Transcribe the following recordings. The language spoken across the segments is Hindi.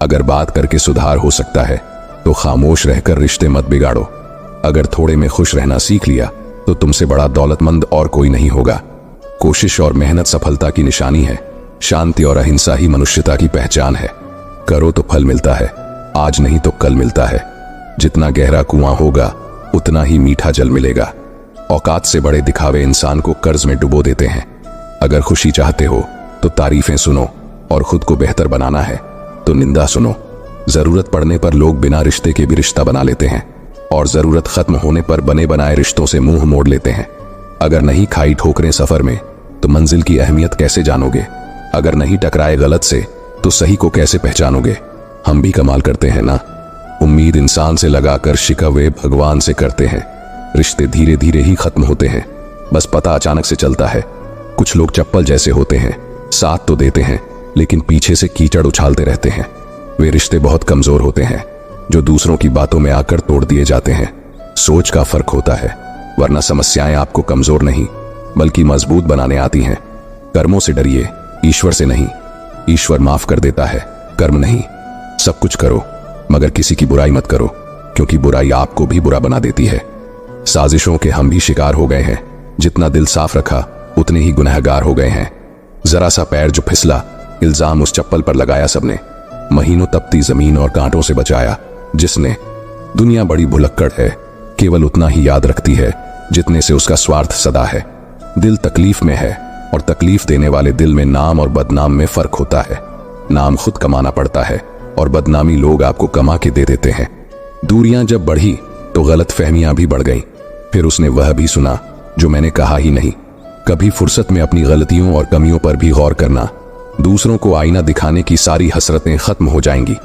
अगर बात करके सुधार हो सकता है तो खामोश रहकर रिश्ते मत बिगाड़ो। अगर थोड़े में खुश रहना सीख लिया तो तुमसे बड़ा दौलतमंद और कोई नहीं होगा। कोशिश और मेहनत सफलता की निशानी है। शांति और अहिंसा ही मनुष्यता की पहचान है। करो तो फल मिलता है, आज नहीं तो कल मिलता है। जितना गहरा कुआं होगा उतना ही मीठा जल मिलेगा। औकात से बड़े दिखावे इंसान को कर्ज में डुबो देते हैं। अगर खुशी चाहते हो तो तारीफें सुनो, और खुद को बेहतर बनाना है तो निंदा सुनो। जरूरत पड़ने पर लोग बिना रिश्ते के भी रिश्ता बना लेते हैं, और जरूरत खत्म होने पर बने बनाए रिश्तों से मुंह मोड़ लेते हैं। अगर नहीं खाई ठोकरें सफर में तो मंजिल की अहमियत कैसे जानोगे? अगर नहीं टकराए गलत से तो सही को कैसे पहचानोगे? हम भी कमाल करते हैं ना। उम्मीद इंसान से लगाकर शिकवे भगवान से करते हैं। रिश्ते धीरे धीरे ही खत्म होते हैं, बस पता अचानक से चलता है। कुछ लोग चप्पल जैसे होते हैं, साथ तो देते हैं लेकिन पीछे से कीचड़ उछालते रहते हैं। वे रिश्ते बहुत कमजोर होते हैं जो दूसरों की बातों में आकर तोड़ दिए जाते हैं। सोच का फर्क होता है, वरना समस्याएं आपको कमजोर नहीं बल्कि मजबूत बनाने आती हैं। कर्मों से डरिए, ईश्वर से नहीं। ईश्वर माफ कर देता है, कर्म नहीं। सब कुछ करो मगर किसी की बुराई मत करो, क्योंकि बुराई आपको भी बुरा बना देती है। साजिशों के हम भी शिकार हो गए हैं। जितना दिल साफ रखा उतने ही गुनहगार हो गए हैं। जरा सा पैर जो फिसला, इल्जाम उस चप्पल पर लगाया सबने। महीनों तपती जमीन और कांटों से बचाया जिसने। दुनिया बड़ी भुलक्कड़ है, केवल उतना ही याद रखती है जितने से उसका स्वार्थ सदा है। दिल तकलीफ में है, और तकलीफ देने वाले दिल में नाम और बदनाम में फर्क होता है। नाम खुद कमाना पड़ता है और बदनामी लोग आपको कमा के दे देते हैं। दूरियां जब बढ़ी तो गलत फहमियां भी बढ़ गईं। फिर उसने वह भी सुना जो मैंने कहा ही नहीं। कभी फुर्सत में अपनी गलतियों और कमियों पर भी गौर करना। दूसरों को आईना दिखाने की सारी हसरतें खत्म हो जाएंगी।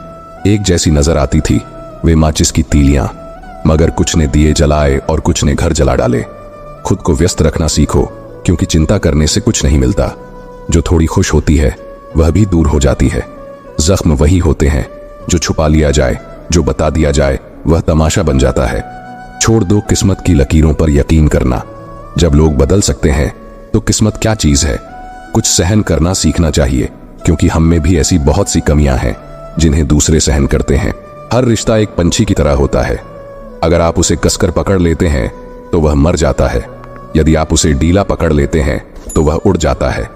एक जैसी नजर आती थी वे माचिस की तीलियां, मगर कुछ ने दिए जलाए और कुछ ने घर जला डाले। खुद को व्यस्त रखना सीखो, क्योंकि चिंता करने से कुछ नहीं मिलता। जो थोड़ी खुश होती है वह भी दूर हो जाती है। जख्म वही होते हैं जो छुपा लिया जाए, जो बता दिया जाए वह तमाशा बन जाता है। छोड़ दो किस्मत की लकीरों पर यकीन करना। जब लोग बदल सकते हैं तो किस्मत क्या चीज है? कुछ सहन करना सीखना चाहिए, क्योंकि हम में भी ऐसी बहुत सी कमियां हैं जिन्हें दूसरे सहन करते हैं। हर रिश्ता एक पंछी की तरह होता है। अगर आप उसे कसकर पकड़ लेते हैं तो वह मर जाता है। यदि आप उसे ढीला पकड़ लेते हैं तो वह उड़ जाता है।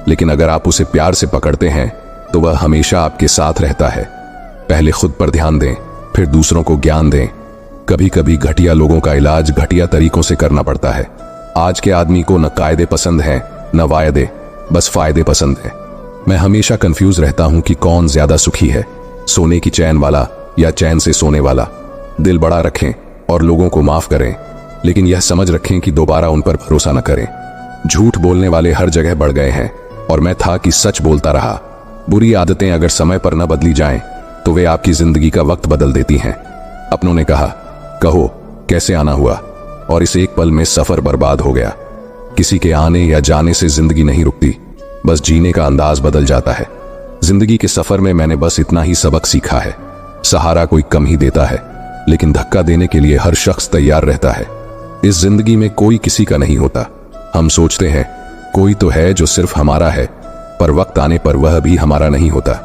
लेकिन अगर आप उसे प्यार से पकड़ते हैं तो वह हमेशा आपके साथ रहता है। पहले खुद पर ध्यान दें, फिर दूसरों को ज्ञान दें। कभी कभी घटिया लोगों का इलाज घटिया तरीकों से करना पड़ता है। आज के आदमी को न कायदे पसंद हैं न वायदे, बस फायदे पसंद हैं। मैं हमेशा कंफ्यूज रहता हूं कि कौन ज्यादा सुखी है, सोने की चैन वाला या चैन से सोने वाला। दिल बड़ा रखें और लोगों को माफ करें, लेकिन यह समझ रखें कि दोबारा उन पर भरोसा न करें। झूठ बोलने वाले हर जगह बढ़ गए हैं और मैं था कि सच बोलता रहा। बुरी आदतें अगर समय पर न बदली जाएं तो वे आपकी जिंदगी का वक्त बदल देती हैं। अपनों ने कहा, कहो कैसे आना हुआ, और इस एक पल में सफर बर्बाद हो गया। किसी के आने या जाने से जिंदगी नहीं रुकती, बस जीने का अंदाज बदल जाता है। जिंदगी के सफर में मैंने बस इतना ही सबक सीखा है। सहारा कोई कम ही देता है, लेकिन धक्का देने के लिए हर शख्स तैयार रहता है। इस जिंदगी में कोई किसी का नहीं होता। हम सोचते हैं कोई तो है जो सिर्फ हमारा है, पर वक्त आने पर वह भी हमारा नहीं होता।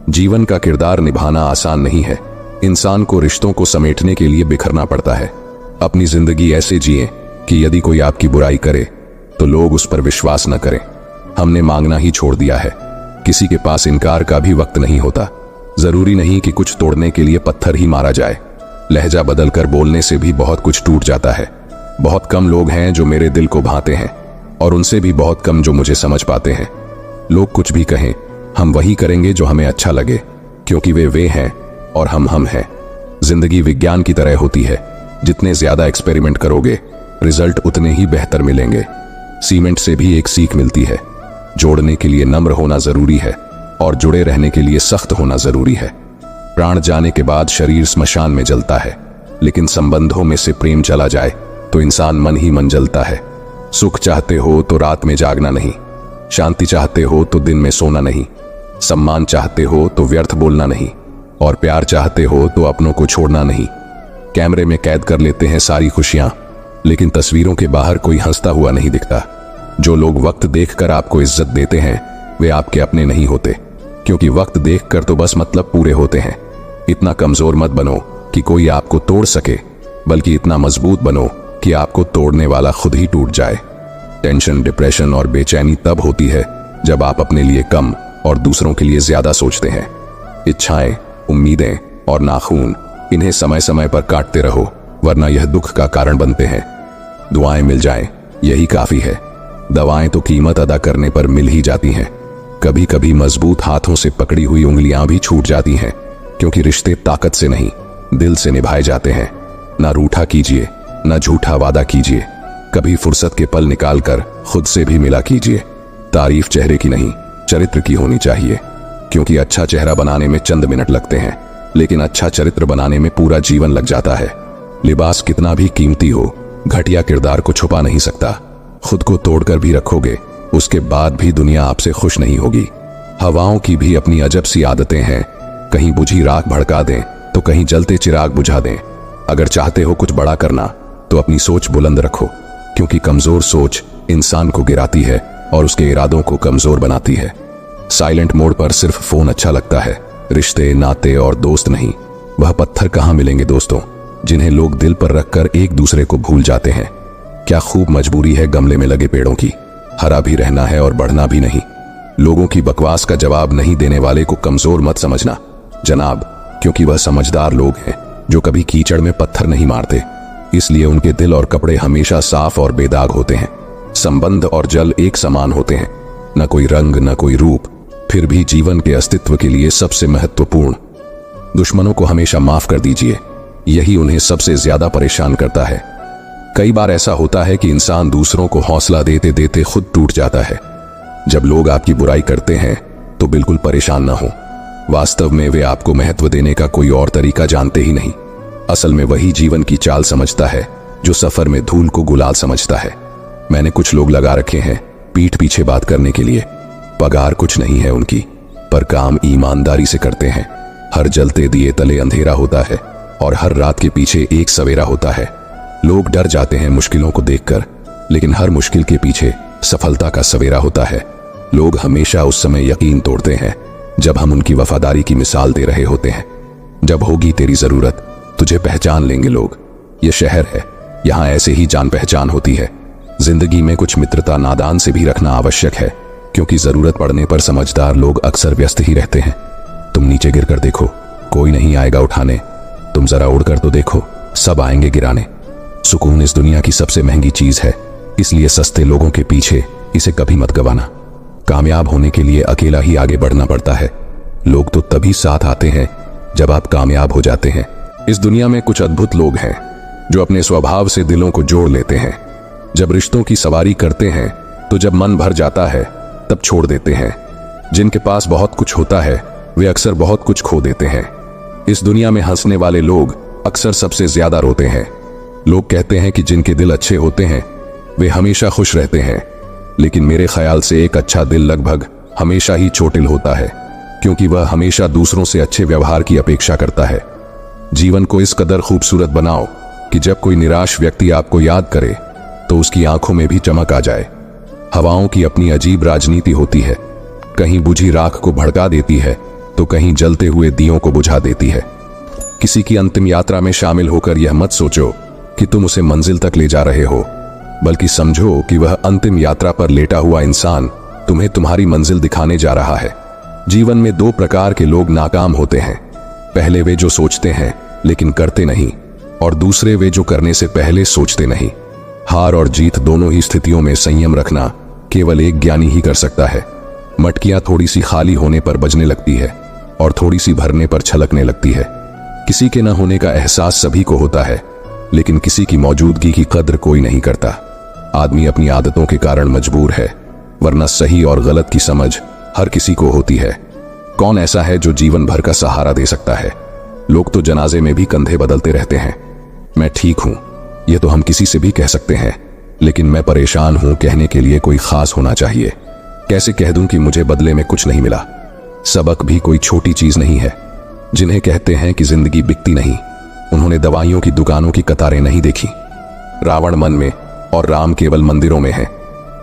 जीवन का किरदार निभाना आसान नहीं है। इंसान को रिश्तों को समेटने के लिए बिखरना पड़ता है। अपनी जिंदगी ऐसे जिए कि यदि कोई आपकी बुराई करे तो लोग उस पर विश्वास न करें। हमने मांगना ही छोड़ दिया है। किसी के पास इनकार का भी वक्त नहीं होता। जरूरी नहीं कि कुछ तोड़ने के लिए पत्थर ही मारा जाए। लहजा बदलकर बोलने से भी बहुत कुछ टूट जाता है। बहुत कम लोग हैं जो मेरे दिल को भाते हैं, और उनसे भी बहुत कम जो मुझे समझ पाते हैं। लोग कुछ भी कहें, हम वही करेंगे जो हमें अच्छा लगे, क्योंकि वे हैं और हम हैं। जिंदगी विज्ञान की तरह होती है। जितने ज्यादा एक्सपेरिमेंट करोगे रिजल्ट उतने ही बेहतर मिलेंगे। सीमेंट से भी एक सीख मिलती है, जोड़ने के लिए नम्र होना जरूरी है और जुड़े रहने के लिए सख्त होना जरूरी है। प्राण जाने के बाद शरीर स्मशान में जलता है, लेकिन संबंधों में से प्रेम चला जाए तो इंसान मन ही मन जलता है। सुख चाहते हो तो रात में जागना नहीं, शांति चाहते हो तो दिन में सोना नहीं, सम्मान चाहते हो तो व्यर्थ बोलना नहीं, और प्यार चाहते हो तो अपनों को छोड़ना नहीं। कैमरे में कैद कर लेते हैं सारी खुशियां, लेकिन तस्वीरों के बाहर कोई हंसता हुआ नहीं दिखता। जो लोग वक्त देखकर आपको इज्जत देते हैं वे आपके अपने नहीं होते, क्योंकि वक्त देखकर तो बस मतलब पूरे होते हैं। इतना कमजोर मत बनो कि कोई आपको तोड़ सके, बल्कि इतना मजबूत बनो कि आपको तोड़ने वाला खुद ही टूट जाए। टेंशन, डिप्रेशन और बेचैनी तब होती है जब आप अपने लिए कम और दूसरों के लिए ज्यादा सोचते हैं। इच्छाएं, उम्मीदें और नाखून, इन्हें समय समय पर काटते रहो, वरना यह दुख का कारण बनते हैं। दुआएं मिल जाएं, यही काफी है। दवाएं तो कीमत अदा करने पर मिल ही जाती हैं। कभी कभी मजबूत हाथों से पकड़ी हुई उंगलियां भी छूट जाती हैं, क्योंकि रिश्ते ताकत से नहीं, दिल से निभाए जाते हैं। ना रूठा कीजिए, ना झूठा वादा कीजिए। कभी फुर्सत के पल निकालकर खुद से भी मिला कीजिए। तारीफ चेहरे की नहीं, चरित्र की होनी चाहिए, क्योंकि अच्छा चेहरा बनाने में चंद मिनट लगते हैं, लेकिन अच्छा चरित्र बनाने में पूरा जीवन लग जाता है। लिबास कितना भी कीमती हो, घटिया किरदार को छुपा नहीं सकता। खुद को तोड़कर भी रखोगे, उसके बाद भी दुनिया आपसे खुश नहीं होगी। हवाओं की भी अपनी अजब सी आदतें हैं, कहीं बुझी राख भड़का दें तो कहीं जलते चिराग बुझा दें। अगर चाहते हो कुछ बड़ा करना तो अपनी सोच बुलंद रखो, क्योंकि कमजोर सोच इंसान को गिराती है और उसके इरादों को कमजोर बनाती है। साइलेंट मोड पर सिर्फ फोन अच्छा लगता है, रिश्ते, नाते और दोस्त नहीं। वह पत्थर कहाँ मिलेंगे दोस्तों, जिन्हें लोग दिल पर रखकर एक दूसरे को भूल जाते हैं। क्या खूब मजबूरी है गमले में लगे पेड़ों की, हरा भी रहना है और बढ़ना भी नहीं। लोगों की बकवास का जवाब नहीं देने वाले को कमजोर मत समझना जनाब, क्योंकि वह समझदार लोग हैं जो कभी कीचड़ में पत्थर नहीं मारते, इसलिए उनके दिल और कपड़े हमेशा साफ और बेदाग होते हैं। संबंध और जल एक समान होते हैं, न कोई रंग न कोई रूप, फिर भी जीवन के अस्तित्व के लिए सबसे महत्वपूर्ण। दुश्मनों को हमेशा माफ कर दीजिए, यही उन्हें सबसे ज्यादा परेशान करता है। कई बार ऐसा होता है कि इंसान दूसरों को हौसला देते देते खुद टूट जाता है। जब लोग आपकी बुराई करते हैं तो बिल्कुल परेशान ना हो, वास्तव में वे आपको महत्व देने का कोई और तरीका जानते ही नहीं। असल में वही जीवन की चाल समझता है जो सफर में धूल को गुलाल समझता है। मैंने कुछ लोग लगा रखे हैं पीठ पीछे बात करने के लिए। पगार कुछ नहीं है उनकी, पर काम ईमानदारी से करते हैं। हर जलते दिए तले अंधेरा होता है और हर रात के पीछे एक सवेरा होता है। लोग डर जाते हैं मुश्किलों को देखकर, लेकिन हर मुश्किल के पीछे सफलता का सवेरा होता है। लोग हमेशा उस समय यकीन तोड़ते हैं जब हम उनकी वफादारी की मिसाल दे रहे होते हैं। जब होगी तेरी जरूरत, तुझे पहचान लेंगे लोग। ये शहर है, यहाँ ऐसे ही जान पहचान होती है। जिंदगी में कुछ मित्रता नादान से भी रखना आवश्यक है, क्योंकि जरूरत पड़ने पर समझदार लोग अक्सर व्यस्त ही रहते हैं। तुम नीचे गिरकर देखो, कोई नहीं आएगा उठाने। तुम जरा उड़कर तो देखो, सब आएंगे गिराने। सुकून इस दुनिया की सबसे महंगी चीज है, इसलिए सस्ते लोगों के पीछे इसे कभी मत गंवाना। कामयाब होने के लिए अकेला ही आगे बढ़ना पड़ता है। लोग तो तभी साथ आते हैं जब आप कामयाब हो जाते हैं। इस दुनिया में कुछ अद्भुत लोग हैं जो अपने स्वभाव से दिलों को जोड़ लेते हैं। जब रिश्तों की सवारी करते हैं तो जब मन भर जाता है तब छोड़ देते हैं। जिनके पास बहुत कुछ होता है वे अक्सर बहुत कुछ खो देते हैं। इस दुनिया में हंसने वाले लोग अक्सर सबसे ज्यादा रोते हैं। लोग कहते हैं कि जिनके दिल अच्छे होते हैं वे हमेशा खुश रहते हैं, लेकिन मेरे ख्याल से एक अच्छा दिल लगभग हमेशा ही चोटिल होता है, क्योंकि वह हमेशा दूसरों से अच्छे व्यवहार की अपेक्षा करता है। जीवन को इस कदर खूबसूरत बनाओ कि जब कोई निराश व्यक्ति आपको याद करे तो उसकी आंखों में भी चमक आ जाए। हवाओं की अपनी अजीब राजनीति होती है, कहीं बुझी राख को भड़का देती है तो कहीं जलते हुए दियों को बुझा देती है। किसी की अंतिम यात्रा में शामिल होकर यह मत सोचो कि तुम उसे मंजिल तक ले जा रहे हो, बल्कि समझो कि वह अंतिम यात्रा पर लेटा हुआ इंसान तुम्हें तुम्हारी मंजिल दिखाने जा रहा है। जीवन में दो प्रकार के लोग नाकाम होते हैं। पहले वे जो सोचते हैं लेकिन करते नहीं, और दूसरे वे जो करने से पहले सोचते नहीं। हार और जीत दोनों ही स्थितियों में संयम रखना केवल एक ज्ञानी ही कर सकता है। मटकियां थोड़ी सी खाली होने पर बजने लगती है और थोड़ी सी भरने पर छलकने लगती है। किसी के न होने का एहसास सभी को होता है, लेकिन किसी की मौजूदगी की कद्र कोई नहीं करता। आदमी अपनी आदतों के कारण मजबूर है, वरना सही और गलत की समझ हर किसी को होती है। कौन ऐसा है जो जीवन भर का सहारा दे सकता है? लोग तो जनाजे में भी कंधे बदलते रहते हैं। मैं ठीक हूं, यह तो हम किसी से भी कह सकते हैं, लेकिन मैं परेशान हूं कहने के लिए कोई खास होना चाहिए। कैसे कह दूं कि मुझे बदले में कुछ नहीं मिला? सबक भी कोई छोटी चीज नहीं है। जिन्हें कहते हैं कि जिंदगी बिकती नहीं, उन्होंने दवाइयों की दुकानों की कतारें नहीं देखी। रावण मन में और राम केवल मंदिरों में है।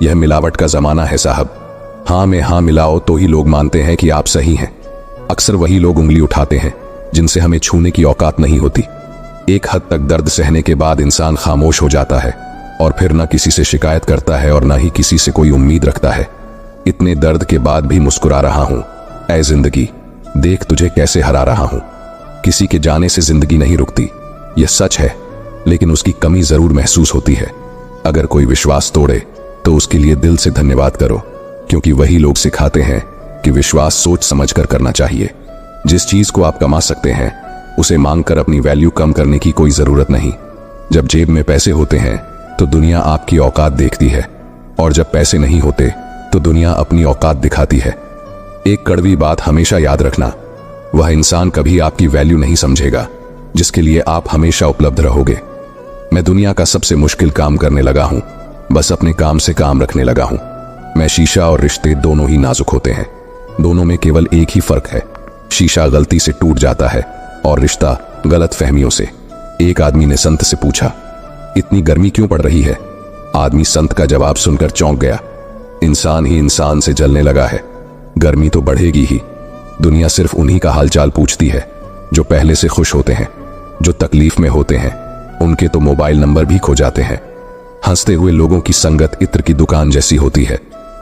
यह मिलावट का जमाना है साहब। हाँ में हाँ मिलाओ तो ही लोग मानते हैं कि आप सही हैं। अक्सर वही लोग उंगली उठाते हैं जिनसे हमें छूने की औकात नहीं होती। एक हद तक दर्द सहने के बाद इंसान खामोश हो जाता है और फिर न किसी से शिकायत करता है और न ही किसी से कोई उम्मीद रखता है। इतने दर्द के बाद भी मुस्कुरा रहा हूं, ऐ जिंदगी देख तुझे कैसे हरा रहा हूं। किसी के जाने से जिंदगी नहीं रुकती, यह सच है, लेकिन उसकी कमी जरूर महसूस होती है। अगर कोई विश्वास तोड़े तो उसके लिए दिल से धन्यवाद करो, क्योंकि वही लोग सिखाते हैं कि विश्वास सोच समझकर करना चाहिए। जिस चीज को आप कमा सकते हैं उसे मांगकर अपनी वैल्यू कम करने की कोई जरूरत नहीं। जब जेब में पैसे होते हैं तो दुनिया आपकी औकात देखती है, और जब पैसे नहीं होते तो दुनिया अपनी औकात दिखाती है। एक कड़वी बात हमेशा याद रखना, वह इंसान कभी आपकी वैल्यू नहीं समझेगा जिसके लिए आप हमेशा उपलब्ध रहोगे। मैं दुनिया का सबसे मुश्किल काम करने लगा हूं, बस अपने काम से काम रखने लगा हूं। मैं शीशा और रिश्ते दोनों ही नाजुक होते हैं, दोनों में केवल एक ही फर्क है, शीशा गलती से टूट जाता है और रिश्ता गलत फहमियों से। एक आदमी ने संत से पूछा, इतनी गर्मी क्यों पड़ रही है? आदमी संत का जवाब सुनकर चौंक गया। इंसान ही इंसान से जलने लगा है, गर्मी तो बढ़ेगी ही। दुनिया सिर्फ उन्हीं का हालचाल पूछती है जो पहले से खुश होते हैं। जो तकलीफ में होते हैं उनके तो मोबाइल नंबर भी खो जाते हैं। हंसते हुए लोगों की संगत इत्र की दुकान जैसी होती है,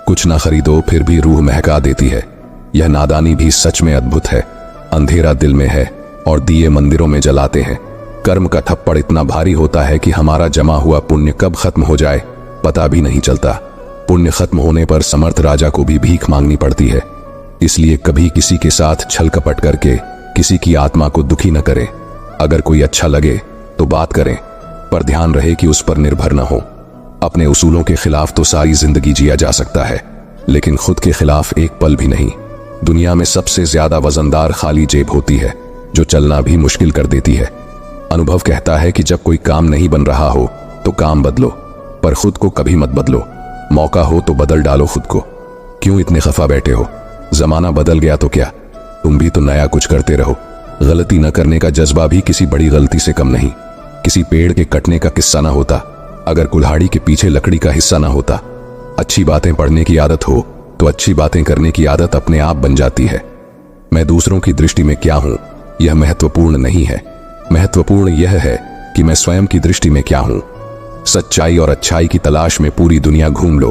कुछ ना खरीदो फिर भी रूह महका देती है। यह नादानी भी सच में अद्भुत है। अंधेरा दिल में है और दिए मंदिरों में जलाते हैं। कर्म का थप्पड़ इतना भारी होता है कि हमारा जमा हुआ पुण्य कब खत्म हो जाए पता भी नहीं चलता। पुण्य खत्म होने पर समर्थ राजा को भी भीख मांगनी पड़ती है। इसलिए कभी किसी के साथ छल कपट करके किसी की आत्मा को दुखी न करें। अगर कोई अच्छा लगे तो बात करें, पर ध्यान रहे कि उस पर निर्भर न हो। अपने उसूलों के खिलाफ तो सारी जिंदगी जिया जा सकता है, लेकिन खुद के खिलाफ एक पल भी नहीं। दुनिया में सबसे ज्यादा वजनदार खाली जेब होती है, जो चलना भी मुश्किल कर देती है। अनुभव कहता है कि जब कोई काम नहीं बन रहा हो तो काम बदलो, पर खुद को कभी मत बदलो। मौका हो तो बदल डालो खुद को। क्यों इतने खफा बैठे हो? जमाना बदल गया तो क्या, तुम भी तो नया कुछ करते रहो। गलती न करने का जज्बा भी किसी बड़ी गलती से कम नहीं। किसी पेड़ के कटने का किस्सा ना होता अगर कुल्हाड़ी के पीछे लकड़ी का हिस्सा ना होता। अच्छी बातें पढ़ने की आदत हो तो अच्छी बातें करने की आदत अपने आप बन जाती है। मैं दूसरों की दृष्टि में क्या हूं यह महत्वपूर्ण नहीं है, महत्वपूर्ण यह है कि मैं स्वयं की दृष्टि में क्या हूं। सच्चाई और अच्छाई की तलाश में पूरी दुनिया घूम लो,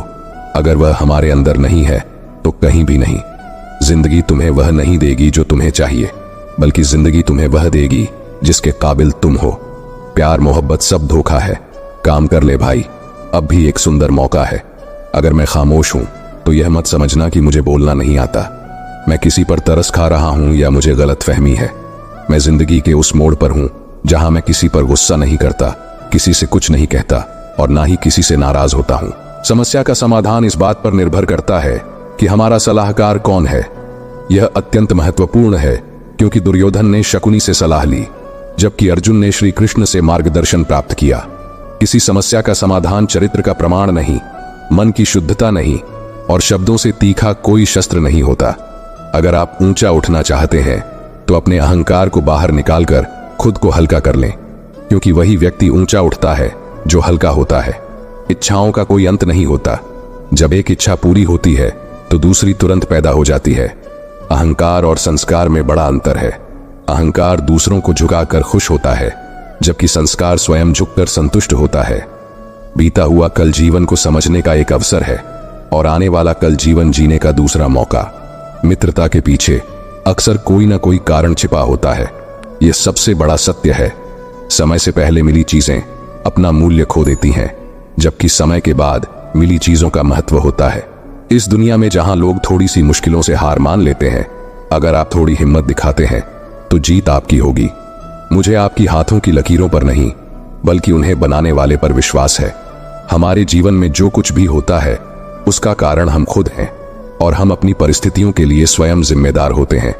अगर वह हमारे अंदर नहीं है तो कहीं भी नहीं। जिंदगी तुम्हें वह नहीं देगी जो तुम्हें चाहिए, बल्कि जिंदगी तुम्हें वह देगी जिसके काबिल तुम हो। प्यार मोहब्बत सब धोखा है। काम कर ले भाई, अब भी एक सुंदर मौका है। अगर मैं खामोश हूं तो यह मत समझना कि मुझे बोलना नहीं आता। मैं किसी पर तरस खा रहा हूं या मुझे गलत फहमी है। मैं जिंदगी के उस मोड़ पर हूं जहां मैं किसी पर गुस्सा नहीं करता, किसी से कुछ नहीं कहता और ना ही किसी से नाराज होता हूं। समस्या का समाधान इस बात पर निर्भर करता है कि हमारा सलाहकार कौन है। यह अत्यंत महत्वपूर्ण है, क्योंकि दुर्योधन ने शकुनी से सलाह ली जबकि अर्जुन ने श्री कृष्ण से मार्गदर्शन प्राप्त किया। किसी समस्या का समाधान चरित्र का प्रमाण नहीं, मन की शुद्धता नहीं और शब्दों से तीखा कोई शस्त्र नहीं होता। अगर आप ऊंचा उठना चाहते हैं तो अपने अहंकार को बाहर निकालकर खुद को हल्का कर लें, क्योंकि वही व्यक्ति ऊंचा उठता है जो हल्का होता है। इच्छाओं का कोई अंत नहीं होता। जब एक इच्छा पूरी होती है तो दूसरी तुरंत पैदा हो जाती है। अहंकार और संस्कार में बड़ा अंतर है। अहंकार दूसरों को झुकाकर खुश होता है, जबकि संस्कार स्वयं झुककर संतुष्ट होता है। बीता हुआ कल जीवन को समझने का एक अवसर है और आने वाला कल जीवन जीने का दूसरा मौका। मित्रता के पीछे अक्सर कोई ना कोई कारण छिपा होता है, यह सबसे बड़ा सत्य है। समय से पहले मिली चीजें अपना मूल्य खो देती हैं, जबकि समय के बाद मिली चीजों का महत्व होता है। इस दुनिया में जहां लोग थोड़ी सी मुश्किलों से हार मान लेते हैं, अगर आप थोड़ी हिम्मत दिखाते हैं तो जीत आपकी होगी। मुझे आपकी हाथों की लकीरों पर नहीं, बल्कि उन्हें बनाने वाले पर विश्वास है। हमारे जीवन में जो कुछ भी होता है उसका कारण हम खुद हैं और हम अपनी परिस्थितियों के लिए स्वयं जिम्मेदार होते हैं।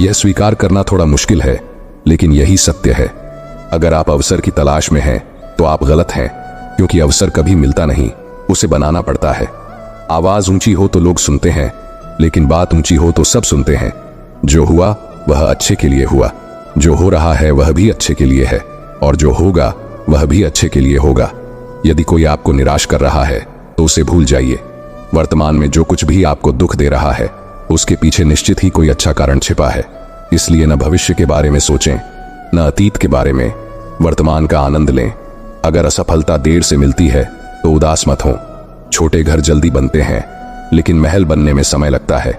यह स्वीकार करना थोड़ा मुश्किल है, लेकिन यही सत्य है। अगर आप अवसर की तलाश में हैं तो आप गलत हैं, क्योंकि अवसर कभी मिलता नहीं, उसे बनाना पड़ता है। आवाज ऊंची हो तो लोग सुनते हैं, लेकिन बात ऊंची हो तो सब सुनते हैं। जो हुआ वह अच्छे के लिए हुआ, जो हो रहा है वह भी अच्छे के लिए है, और जो होगा वह भी अच्छे के लिए होगा। यदि कोई आपको निराश कर रहा है तो उसे भूल जाइए। वर्तमान में जो कुछ भी आपको दुख दे रहा है उसके पीछे निश्चित ही कोई अच्छा कारण छिपा है। इसलिए न भविष्य के बारे में सोचें, न अतीत के बारे में, वर्तमान का आनंद लें। अगर असफलता देर से मिलती है तो उदास मत हो। छोटे घर जल्दी बनते हैं, लेकिन महल बनने में समय लगता है।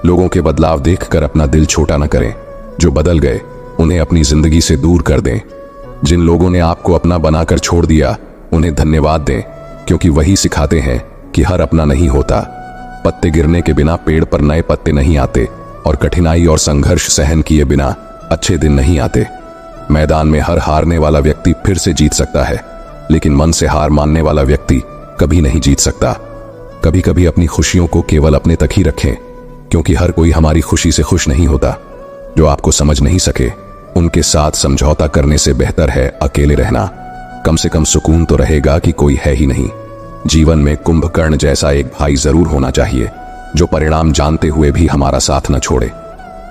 लोगों के बदलाव देखकर अपना दिल छोटा न करें। जो बदल गए उन्हें अपनी जिंदगी से दूर कर दें। जिन लोगों ने आपको अपना बनाकर छोड़ दिया उन्हें धन्यवाद दें, क्योंकि वही सिखाते हैं कि हर अपना नहीं होता। पत्ते गिरने के बिना पेड़ पर नए पत्ते नहीं आते, और कठिनाई और संघर्ष सहन किए बिना अच्छे दिन नहीं आते। मैदान में हर हारने वाला व्यक्ति फिर से जीत सकता है, लेकिन मन से हार मानने वाला व्यक्ति कभी नहीं जीत सकता। कभी कभी अपनी खुशियों को केवल अपने तक ही रखें, क्योंकि हर कोई हमारी खुशी से खुश नहीं होता। जो आपको समझ नहीं सके उनके साथ समझौता करने से बेहतर है अकेले रहना। कम से कम सुकून तो रहेगा कि कोई है ही नहीं। जीवन में कुंभकर्ण जैसा एक भाई जरूर होना चाहिए, जो परिणाम जानते हुए भी हमारा साथ न छोड़े।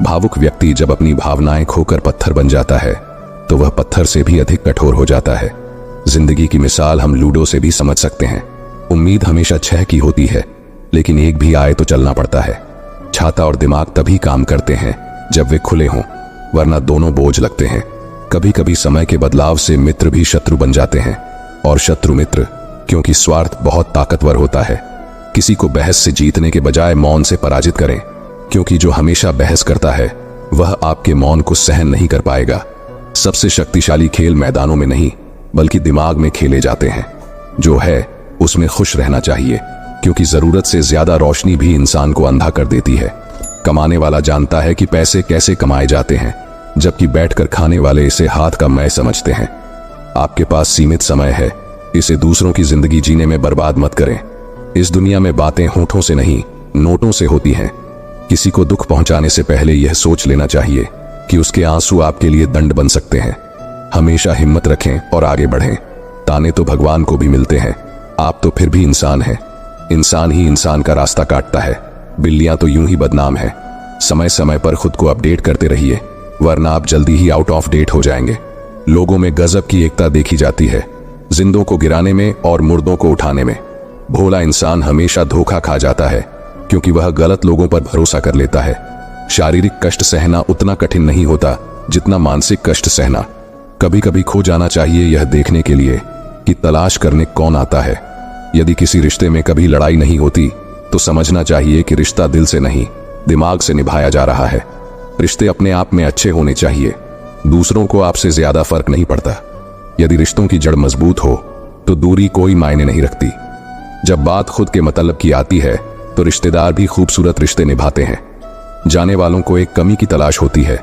भावुक व्यक्ति जब अपनी भावनाएं खोकर पत्थर बन जाता है तो वह पत्थर से भी अधिक कठोर हो जाता है। जिंदगी की मिसाल हम लूडो से भी समझ सकते हैं। उम्मीद हमेशा 6 की होती है, लेकिन एक भी आए तो चलना पड़ता है। छाता और दिमाग तभी काम करते हैं जब वे खुले हों, वरना दोनों बोझ लगते हैं। कभी कभी समय के बदलाव से मित्र भी शत्रु बन जाते हैं, और शत्रु मित्र, क्योंकि स्वार्थ बहुत ताकतवर होता है। किसी को बहस से जीतने के बजाय मौन से पराजित करें, क्योंकि जो हमेशा बहस करता है वह आपके मौन को सहन नहीं कर पाएगा। सबसे शक्तिशाली खेल मैदानों में नहीं बल्कि दिमाग में खेले जाते हैं। जो है उसमें खुश रहना चाहिए, क्योंकि जरूरत से ज्यादा रोशनी भी इंसान को अंधा कर देती है। कमाने वाला जानता है कि पैसे कैसे कमाए जाते हैं, जबकि बैठकर खाने वाले इसे हाथ का मै समझते हैं। आपके पास सीमित समय है, इसे दूसरों की जिंदगी जीने में बर्बाद मत करें। इस दुनिया में बातें होठों से नहीं नोटों से होती हैं। किसी को दुख पहुंचाने से पहले यह सोच लेना चाहिए कि उसके आंसू आपके लिए दंड बन सकते हैं। हमेशा हिम्मत रखें और आगे बढ़ें। ताने तो भगवान को भी मिलते हैं, आप तो फिर भी इंसान हैं। इंसान ही इंसान का रास्ता काटता है, बिल्लियां तो यूं ही बदनाम हैं। समय समय पर खुद को अपडेट करते रहिए, वरना आप जल्दी ही आउट ऑफ डेट हो जाएंगे। लोगों में गजब की एकता देखी जाती है, जिंदों को गिराने में और मुर्दों को उठाने में। भोला इंसान हमेशा धोखा खा जाता है, क्योंकि वह गलत लोगों पर भरोसा कर लेता है। शारीरिक कष्ट सहना उतना कठिन नहीं होता जितना मानसिक कष्ट सहना। कभी कभी खो जाना चाहिए यह देखने के लिए कि तलाश करने कौन आता है। यदि किसी रिश्ते में कभी लड़ाई नहीं होती तो समझना चाहिए कि रिश्ता दिल से नहीं दिमाग से निभाया जा रहा है। रिश्ते अपने आप में अच्छे होने चाहिए, दूसरों को आपसे ज्यादा फर्क नहीं पड़ता। यदि रिश्तों की जड़ मजबूत हो तो दूरी कोई मायने नहीं रखती। जब बात खुद के मतलब की आती है तो रिश्तेदार भी खूबसूरत रिश्ते निभाते हैं। जाने वालों को एक कमी की तलाश होती है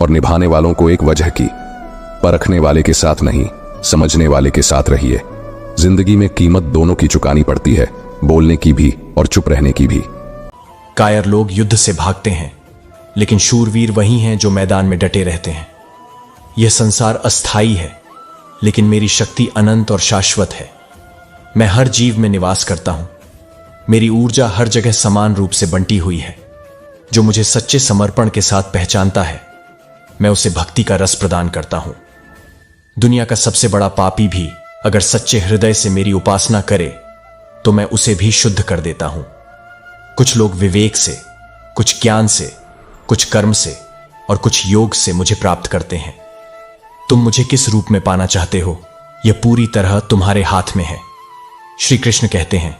और निभाने वालों को एक वजह की। परखने वाले के साथ नहीं, समझने वाले के साथ रहिए। जिंदगी में कीमत दोनों की चुकानी पड़ती है, बोलने की भी और चुप रहने की भी। कायर लोग युद्ध से भागते हैं, लेकिन शूरवीर वही हैं जो मैदान में डटे रहते हैं। यह संसार अस्थाई है, लेकिन मेरी शक्ति अनंत और शाश्वत है। मैं हर जीव में निवास करता हूं। मेरी ऊर्जा हर जगह समान रूप से बंटी हुई है। जो मुझे सच्चे समर्पण के साथ पहचानता है, मैं उसे भक्ति का रस प्रदान करता हूं। दुनिया का सबसे बड़ा पापी भी अगर सच्चे हृदय से मेरी उपासना करे तो मैं उसे भी शुद्ध कर देता हूं। कुछ लोग विवेक से, कुछ ज्ञान से, कुछ कर्म से और कुछ योग से मुझे प्राप्त करते हैं। तुम मुझे किस रूप में पाना चाहते हो, यह पूरी तरह तुम्हारे हाथ में है। श्री कृष्ण कहते हैं,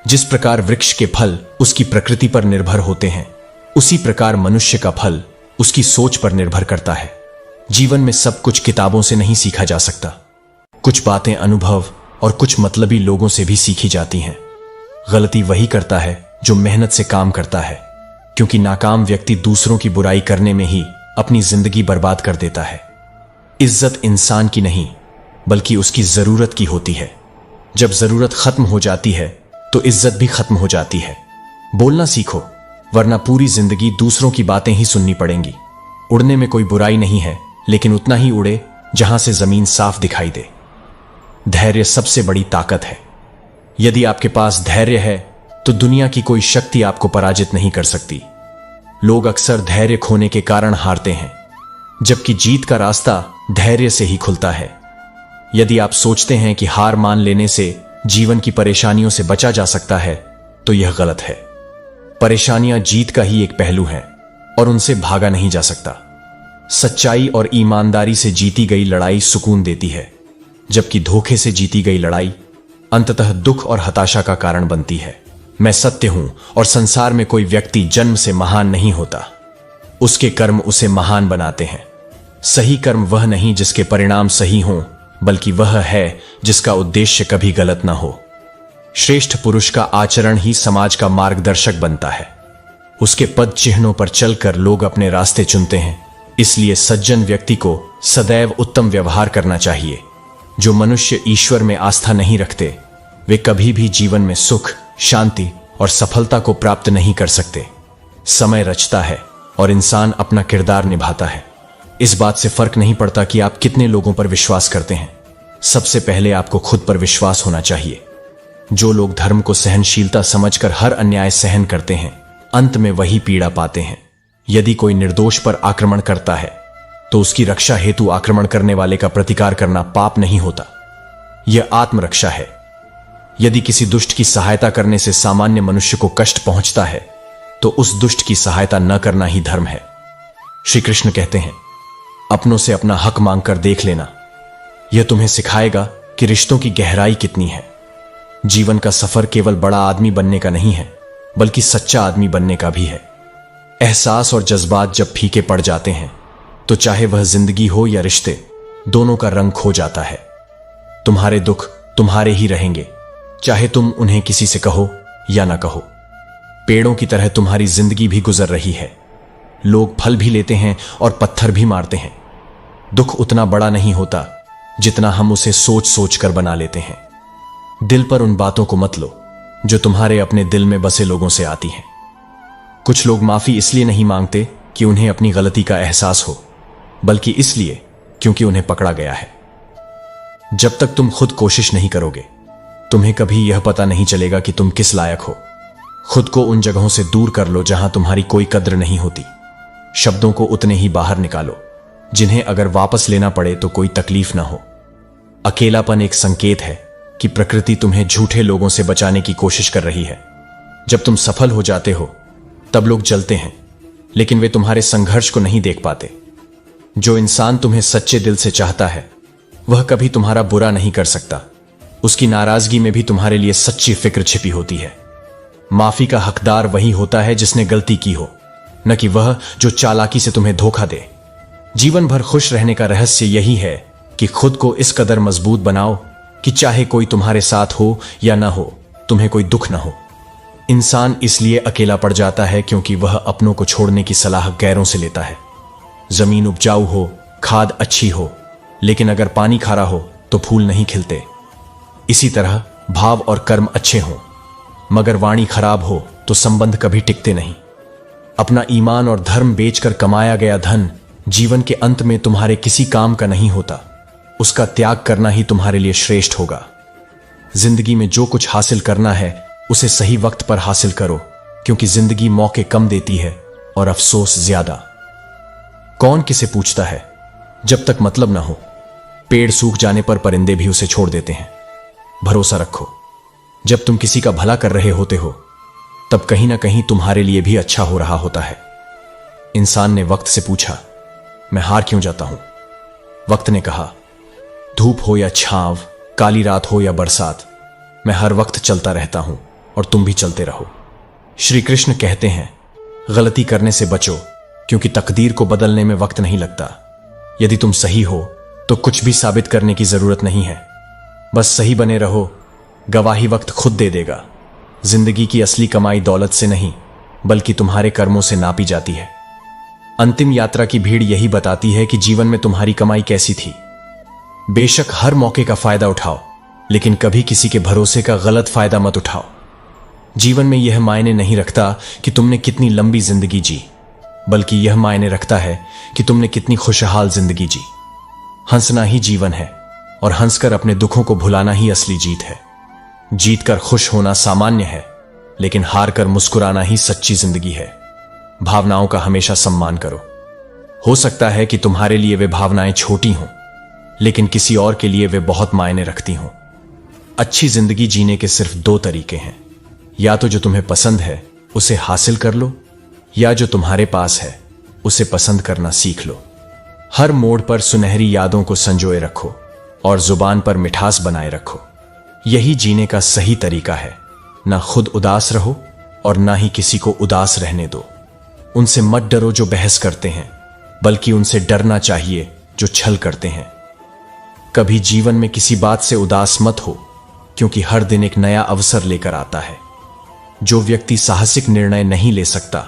जिस प्रकार वृक्ष के फल उसकी प्रकृति पर निर्भर होते हैं, उसी प्रकार मनुष्य का फल उसकी सोच पर निर्भर करता है। जीवन में सब कुछ किताबों से नहीं सीखा जा सकता। कुछ बातें अनुभव और कुछ मतलबी लोगों से भी सीखी जाती हैं। गलती वही करता है जो मेहनत से काम करता है, क्योंकि नाकाम व्यक्ति दूसरों की बुराई करने में ही अपनी जिंदगी बर्बाद कर देता है। इज्जत इंसान की नहीं बल्कि उसकी जरूरत की होती है। जब जरूरत खत्म हो जाती है तो इज्जत भी खत्म हो जाती है। बोलना सीखो, वरना पूरी जिंदगी दूसरों की बातें ही सुननी पड़ेंगी। उड़ने में कोई बुराई नहीं है, लेकिन उतना ही उड़े जहां से जमीन साफ दिखाई दे। धैर्य सबसे बड़ी ताकत है। यदि आपके पास धैर्य है तो दुनिया की कोई शक्ति आपको पराजित नहीं कर सकती। लोग अक्सर धैर्य खोने के कारण हारते हैं, जबकि जीत का रास्ता धैर्य से ही खुलता है। यदि आप सोचते हैं कि हार मान लेने से जीवन की परेशानियों से बचा जा सकता है तो यह गलत है। परेशानियां जीत का ही एक पहलू है और उनसे भागा नहीं जा सकता। सच्चाई और ईमानदारी से जीती गई लड़ाई सुकून देती है, जबकि धोखे से जीती गई लड़ाई अंततः दुख और हताशा का कारण बनती है। मैं सत्य हूं और संसार में कोई व्यक्ति जन्म से महान नहीं होता, उसके कर्म उसे महान बनाते हैं। सही कर्म वह नहीं जिसके परिणाम सही हों, बल्कि वह है जिसका उद्देश्य कभी गलत ना हो। श्रेष्ठ पुरुष का आचरण ही समाज का मार्गदर्शक बनता है। उसके पद चिन्हों पर चलकर लोग अपने रास्ते चुनते हैं। इसलिए सज्जन व्यक्ति को सदैव उत्तम व्यवहार करना चाहिए। जो मनुष्य ईश्वर में आस्था नहीं रखते, वे कभी भी जीवन में सुख, शांति और सफलता को प्राप्त नहीं कर सकते। समय रचता है और इंसान अपना किरदार निभाता है। इस बात से फर्क नहीं पड़ता कि आप कितने लोगों पर विश्वास करते हैं। सबसे पहले आपको खुद पर विश्वास होना चाहिए। जो लोग धर्म को सहनशीलता समझकर हर अन्याय सहन करते हैं, अंत में वही पीड़ा पाते हैं। यदि कोई निर्दोष पर आक्रमण करता है तो उसकी रक्षा हेतु आक्रमण करने वाले का प्रतिकार करना पाप नहीं होता, यह आत्मरक्षा है। यदि किसी दुष्ट की सहायता करने से सामान्य मनुष्य को कष्ट पहुंचता है तो उस दुष्ट की सहायता न करना ही धर्म है। श्री कृष्ण कहते हैं, अपनों से अपना हक मांगकर देख लेना। यह तुम्हें सिखाएगा कि रिश्तों की गहराई कितनी है। जीवन का सफर केवल बड़ा आदमी बनने का नहीं है, बल्कि सच्चा आदमी बनने का भी है। एहसास और जज्बात जब फीके पड़ जाते हैं तो चाहे वह जिंदगी हो या रिश्ते, दोनों का रंग खो जाता है। तुम्हारे दुख तुम्हारे ही रहेंगे, चाहे तुम उन्हें किसी से कहो या ना कहो। पेड़ों की तरह तुम्हारी जिंदगी भी गुजर रही है। लोग फल भी लेते हैं और पत्थर भी मारते हैं। दुख उतना बड़ा नहीं होता जितना हम उसे सोच सोच कर बना लेते हैं। दिल पर उन बातों को मत लो जो तुम्हारे अपने दिल में बसे लोगों से आती हैं। कुछ लोग माफी इसलिए नहीं मांगते कि उन्हें अपनी गलती का एहसास हो, बल्कि इसलिए क्योंकि उन्हें पकड़ा गया है। जब तक तुम खुद कोशिश नहीं करोगे, तुम्हें कभी यह पता नहीं चलेगा कि तुम किस लायक हो। खुद को उन जगहों से दूर कर लो जहां तुम्हारी कोई कद्र नहीं होती। शब्दों को उतने ही बाहर निकालो जिन्हें अगर वापस लेना पड़े तो कोई तकलीफ ना हो। अकेलापन एक संकेत है कि प्रकृति तुम्हें झूठे लोगों से बचाने की कोशिश कर रही है। जब तुम सफल हो जाते हो तब लोग जलते हैं, लेकिन वे तुम्हारे संघर्ष को नहीं देख पाते। जो इंसान तुम्हें सच्चे दिल से चाहता है वह कभी तुम्हारा बुरा नहीं कर सकता। उसकी नाराजगी में भी तुम्हारे लिए सच्ची फिक्र छिपी होती है। माफी का हकदार वही होता है जिसने गलती की हो, न कि वह जो चालाकी से तुम्हें धोखा दे। जीवन भर खुश रहने का रहस्य यही है कि खुद को इस कदर मजबूत बनाओ कि चाहे कोई तुम्हारे साथ हो या ना हो, तुम्हें कोई दुख ना हो। इंसान इसलिए अकेला पड़ जाता है क्योंकि वह अपनों को छोड़ने की सलाह गैरों से लेता है। जमीन उपजाऊ हो, खाद अच्छी हो, लेकिन अगर पानी खारा हो तो फूल नहीं खिलते। इसी तरह भाव और कर्म अच्छे हों, मगर वाणी खराब हो तो संबंध कभी टिकते नहीं। अपना ईमान और धर्म बेचकर कमाया गया धन जीवन के अंत में तुम्हारे किसी काम का नहीं होता। उसका त्याग करना ही तुम्हारे लिए श्रेष्ठ होगा। जिंदगी में जो कुछ हासिल करना है उसे सही वक्त पर हासिल करो, क्योंकि जिंदगी मौके कम देती है और अफसोस ज्यादा। कौन किसे पूछता है जब तक मतलब ना हो। पेड़ सूख जाने पर परिंदे भी उसे छोड़ देते हैं। भरोसा रखो, जब तुम किसी का भला कर रहे होते हो तब कहीं ना कहीं तुम्हारे लिए भी अच्छा हो रहा होता है। इंसान ने वक्त से पूछा, मैं हार क्यों जाता हूं? वक्त ने कहा, धूप हो या छांव, काली रात हो या बरसात, मैं हर वक्त चलता रहता हूं और तुम भी चलते रहो। श्री कृष्ण कहते हैं, गलती करने से बचो, क्योंकि तकदीर को बदलने में वक्त नहीं लगता। यदि तुम सही हो तो कुछ भी साबित करने की जरूरत नहीं है। बस सही बने रहो, गवाही वक्त खुद दे देगा। जिंदगी की असली कमाई दौलत से नहीं, बल्कि तुम्हारे कर्मों से नापी जाती है। अंतिम यात्रा की भीड़ यही बताती है कि जीवन में तुम्हारी कमाई कैसी थी। बेशक हर मौके का फायदा उठाओ, लेकिन कभी किसी के भरोसे का गलत फायदा मत उठाओ। जीवन में यह मायने नहीं रखता कि तुमने कितनी लंबी जिंदगी जी, बल्कि यह मायने रखता है कि तुमने कितनी खुशहाल जिंदगी जी। हंसना ही जीवन है और हंसकर अपने दुखों को भुलाना ही असली जीत है। जीतकर खुश होना सामान्य है, लेकिन हारकर मुस्कुराना ही सच्ची जिंदगी है। भावनाओं का हमेशा सम्मान करो। हो सकता है कि तुम्हारे लिए वे भावनाएं छोटी हों, लेकिन किसी और के लिए वे बहुत मायने रखती हों। अच्छी जिंदगी जीने के सिर्फ दो तरीके हैं, या तो जो तुम्हें पसंद है उसे हासिल कर लो, या जो तुम्हारे पास है उसे पसंद करना सीख लो। हर मोड़ पर सुनहरी यादों को संजोए रखो और जुबान पर मिठास बनाए रखो। यही जीने का सही तरीका है। ना खुद उदास रहो और ना ही किसी को उदास रहने दो। उनसे मत डरो जो बहस करते हैं, बल्कि उनसे डरना चाहिए जो छल करते हैं। कभी जीवन में किसी बात से उदास मत हो, क्योंकि हर दिन एक नया अवसर लेकर आता है। जो व्यक्ति साहसिक निर्णय नहीं ले सकता,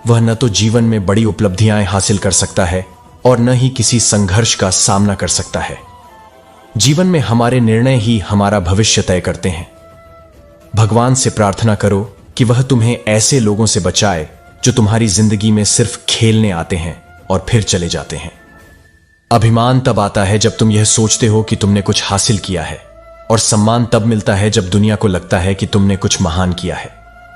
वह न तो जीवन में बड़ी उपलब्धियां हासिल कर सकता है और न ही किसी संघर्ष का सामना कर सकता है। जीवन में हमारे निर्णय ही हमारा भविष्य तय करते हैं। भगवान से प्रार्थना करो कि वह तुम्हें ऐसे लोगों से बचाए जो तुम्हारी जिंदगी में सिर्फ खेलने आते हैं और फिर चले जाते हैं। अभिमान तब आता है जब तुम यह सोचते हो कि तुमने कुछ हासिल किया है, और सम्मान तब मिलता है जब दुनिया को लगता है कि तुमने कुछ महान किया है।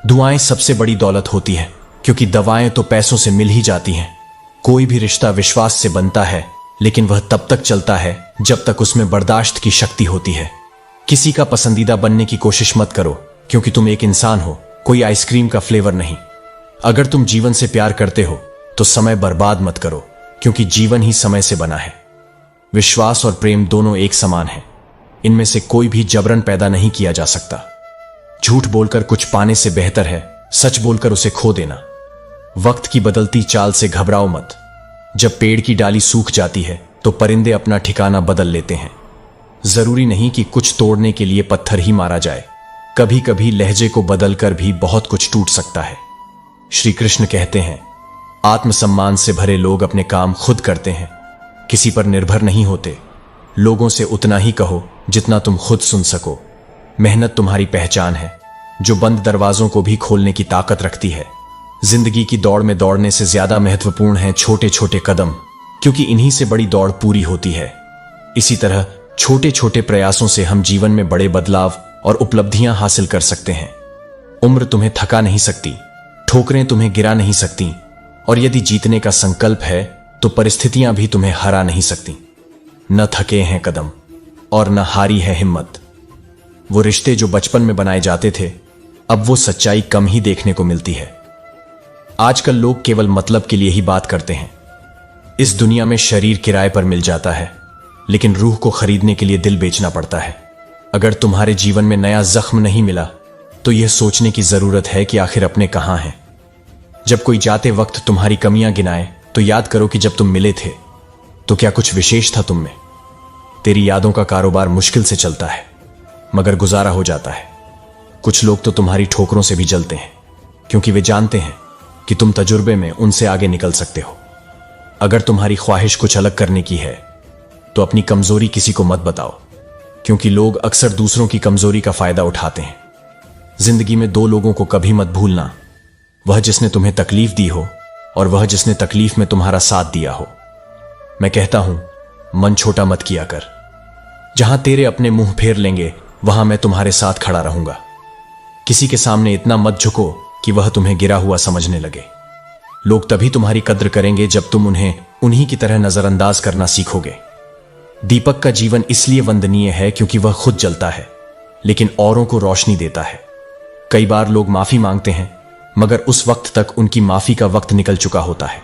दुआएं सबसे बड़ी दौलत होती है, क्योंकि दवाएं तो पैसों से मिल ही जाती हैं। कोई भी रिश्ता विश्वास से बनता है, लेकिन वह तब तक चलता है जब तक उसमें बर्दाश्त की शक्ति होती है। किसी का पसंदीदा बनने की कोशिश मत करो, क्योंकि तुम एक इंसान हो, कोई आइसक्रीम का फ्लेवर नहीं। अगर तुम जीवन से प्यार करते हो तो समय बर्बाद मत करो, क्योंकि जीवन ही समय से बना है। विश्वास और प्रेम दोनों एक समान हैं। इनमें से कोई भी जबरन पैदा नहीं किया जा सकता। झूठ बोलकर कुछ पाने से बेहतर है सच बोलकर उसे खो देना। वक्त की बदलती चाल से घबराओ मत। जब पेड़ की डाली सूख जाती है तो परिंदे अपना ठिकाना बदल लेते हैं। जरूरी नहीं कि कुछ तोड़ने के लिए पत्थर ही मारा जाए। कभी कभी लहजे को बदलकर भी बहुत कुछ टूट सकता है। श्री कृष्ण कहते हैं, आत्मसम्मान से भरे लोग अपने काम खुद करते हैं, किसी पर निर्भर नहीं होते। लोगों से उतना ही कहो जितना तुम खुद सुन सको। मेहनत तुम्हारी पहचान है, जो बंद दरवाजों को भी खोलने की ताकत रखती है। जिंदगी की दौड़ में दौड़ने से ज्यादा महत्वपूर्ण हैं छोटे छोटे कदम, क्योंकि इन्हीं से बड़ी दौड़ पूरी होती है। इसी तरह छोटे छोटे प्रयासों से हम जीवन में बड़े बदलाव और उपलब्धियां हासिल कर सकते हैं। उम्र तुम्हें थका नहीं सकती, ठोकरें तुम्हें गिरा नहीं सकती, और यदि जीतने का संकल्प है तो परिस्थितियां भी तुम्हें हरा नहीं सकती। न थके हैं कदम और न हारी है हिम्मत। वो रिश्ते जो बचपन में बनाए जाते थे, अब वो सच्चाई कम ही देखने को मिलती है। आजकल लोग केवल मतलब के लिए ही बात करते हैं। इस दुनिया में शरीर किराए पर मिल जाता है, लेकिन रूह को खरीदने के लिए दिल बेचना पड़ता है। अगर तुम्हारे जीवन में नया जख्म नहीं मिला तो यह सोचने की जरूरत है कि आखिर अपने कहां हैं। जब कोई जाते वक्त तुम्हारी कमियां गिनाए तो याद करो कि जब तुम मिले थे तो क्या कुछ विशेष था तुम में। तेरी यादों का कारोबार मुश्किल से चलता है, मगर गुजारा हो जाता है। कुछ लोग तो तुम्हारी ठोकरों से भी जलते हैं, क्योंकि वे जानते हैं कि तुम तजुर्बे में उनसे आगे निकल सकते हो। अगर तुम्हारी ख्वाहिश कुछ अलग करने की है तो अपनी कमजोरी किसी को मत बताओ, क्योंकि लोग अक्सर दूसरों की कमजोरी का फायदा उठाते हैं। जिंदगी में दो लोगों को कभी मत भूलना, वह जिसने तुम्हें तकलीफ दी हो और वह जिसने तकलीफ में तुम्हारा साथ दिया हो। मैं कहता हूं, मन छोटा मत किया कर। जहां तेरे अपने मुंह फेर लेंगे वहां मैं तुम्हारे साथ खड़ा रहूंगा। किसी के सामने इतना मत झुको कि वह तुम्हें गिरा हुआ समझने लगे। लोग तभी तुम्हारी कद्र करेंगे जब तुम उन्हें उन्हीं की तरह नजरअंदाज करना सीखोगे। दीपक का जीवन इसलिए वंदनीय है क्योंकि वह खुद जलता है, लेकिन औरों को रोशनी देता है। कई बार लोग माफी मांगते हैं, मगर उस वक्त तक उनकी माफी का वक्त निकल चुका होता है।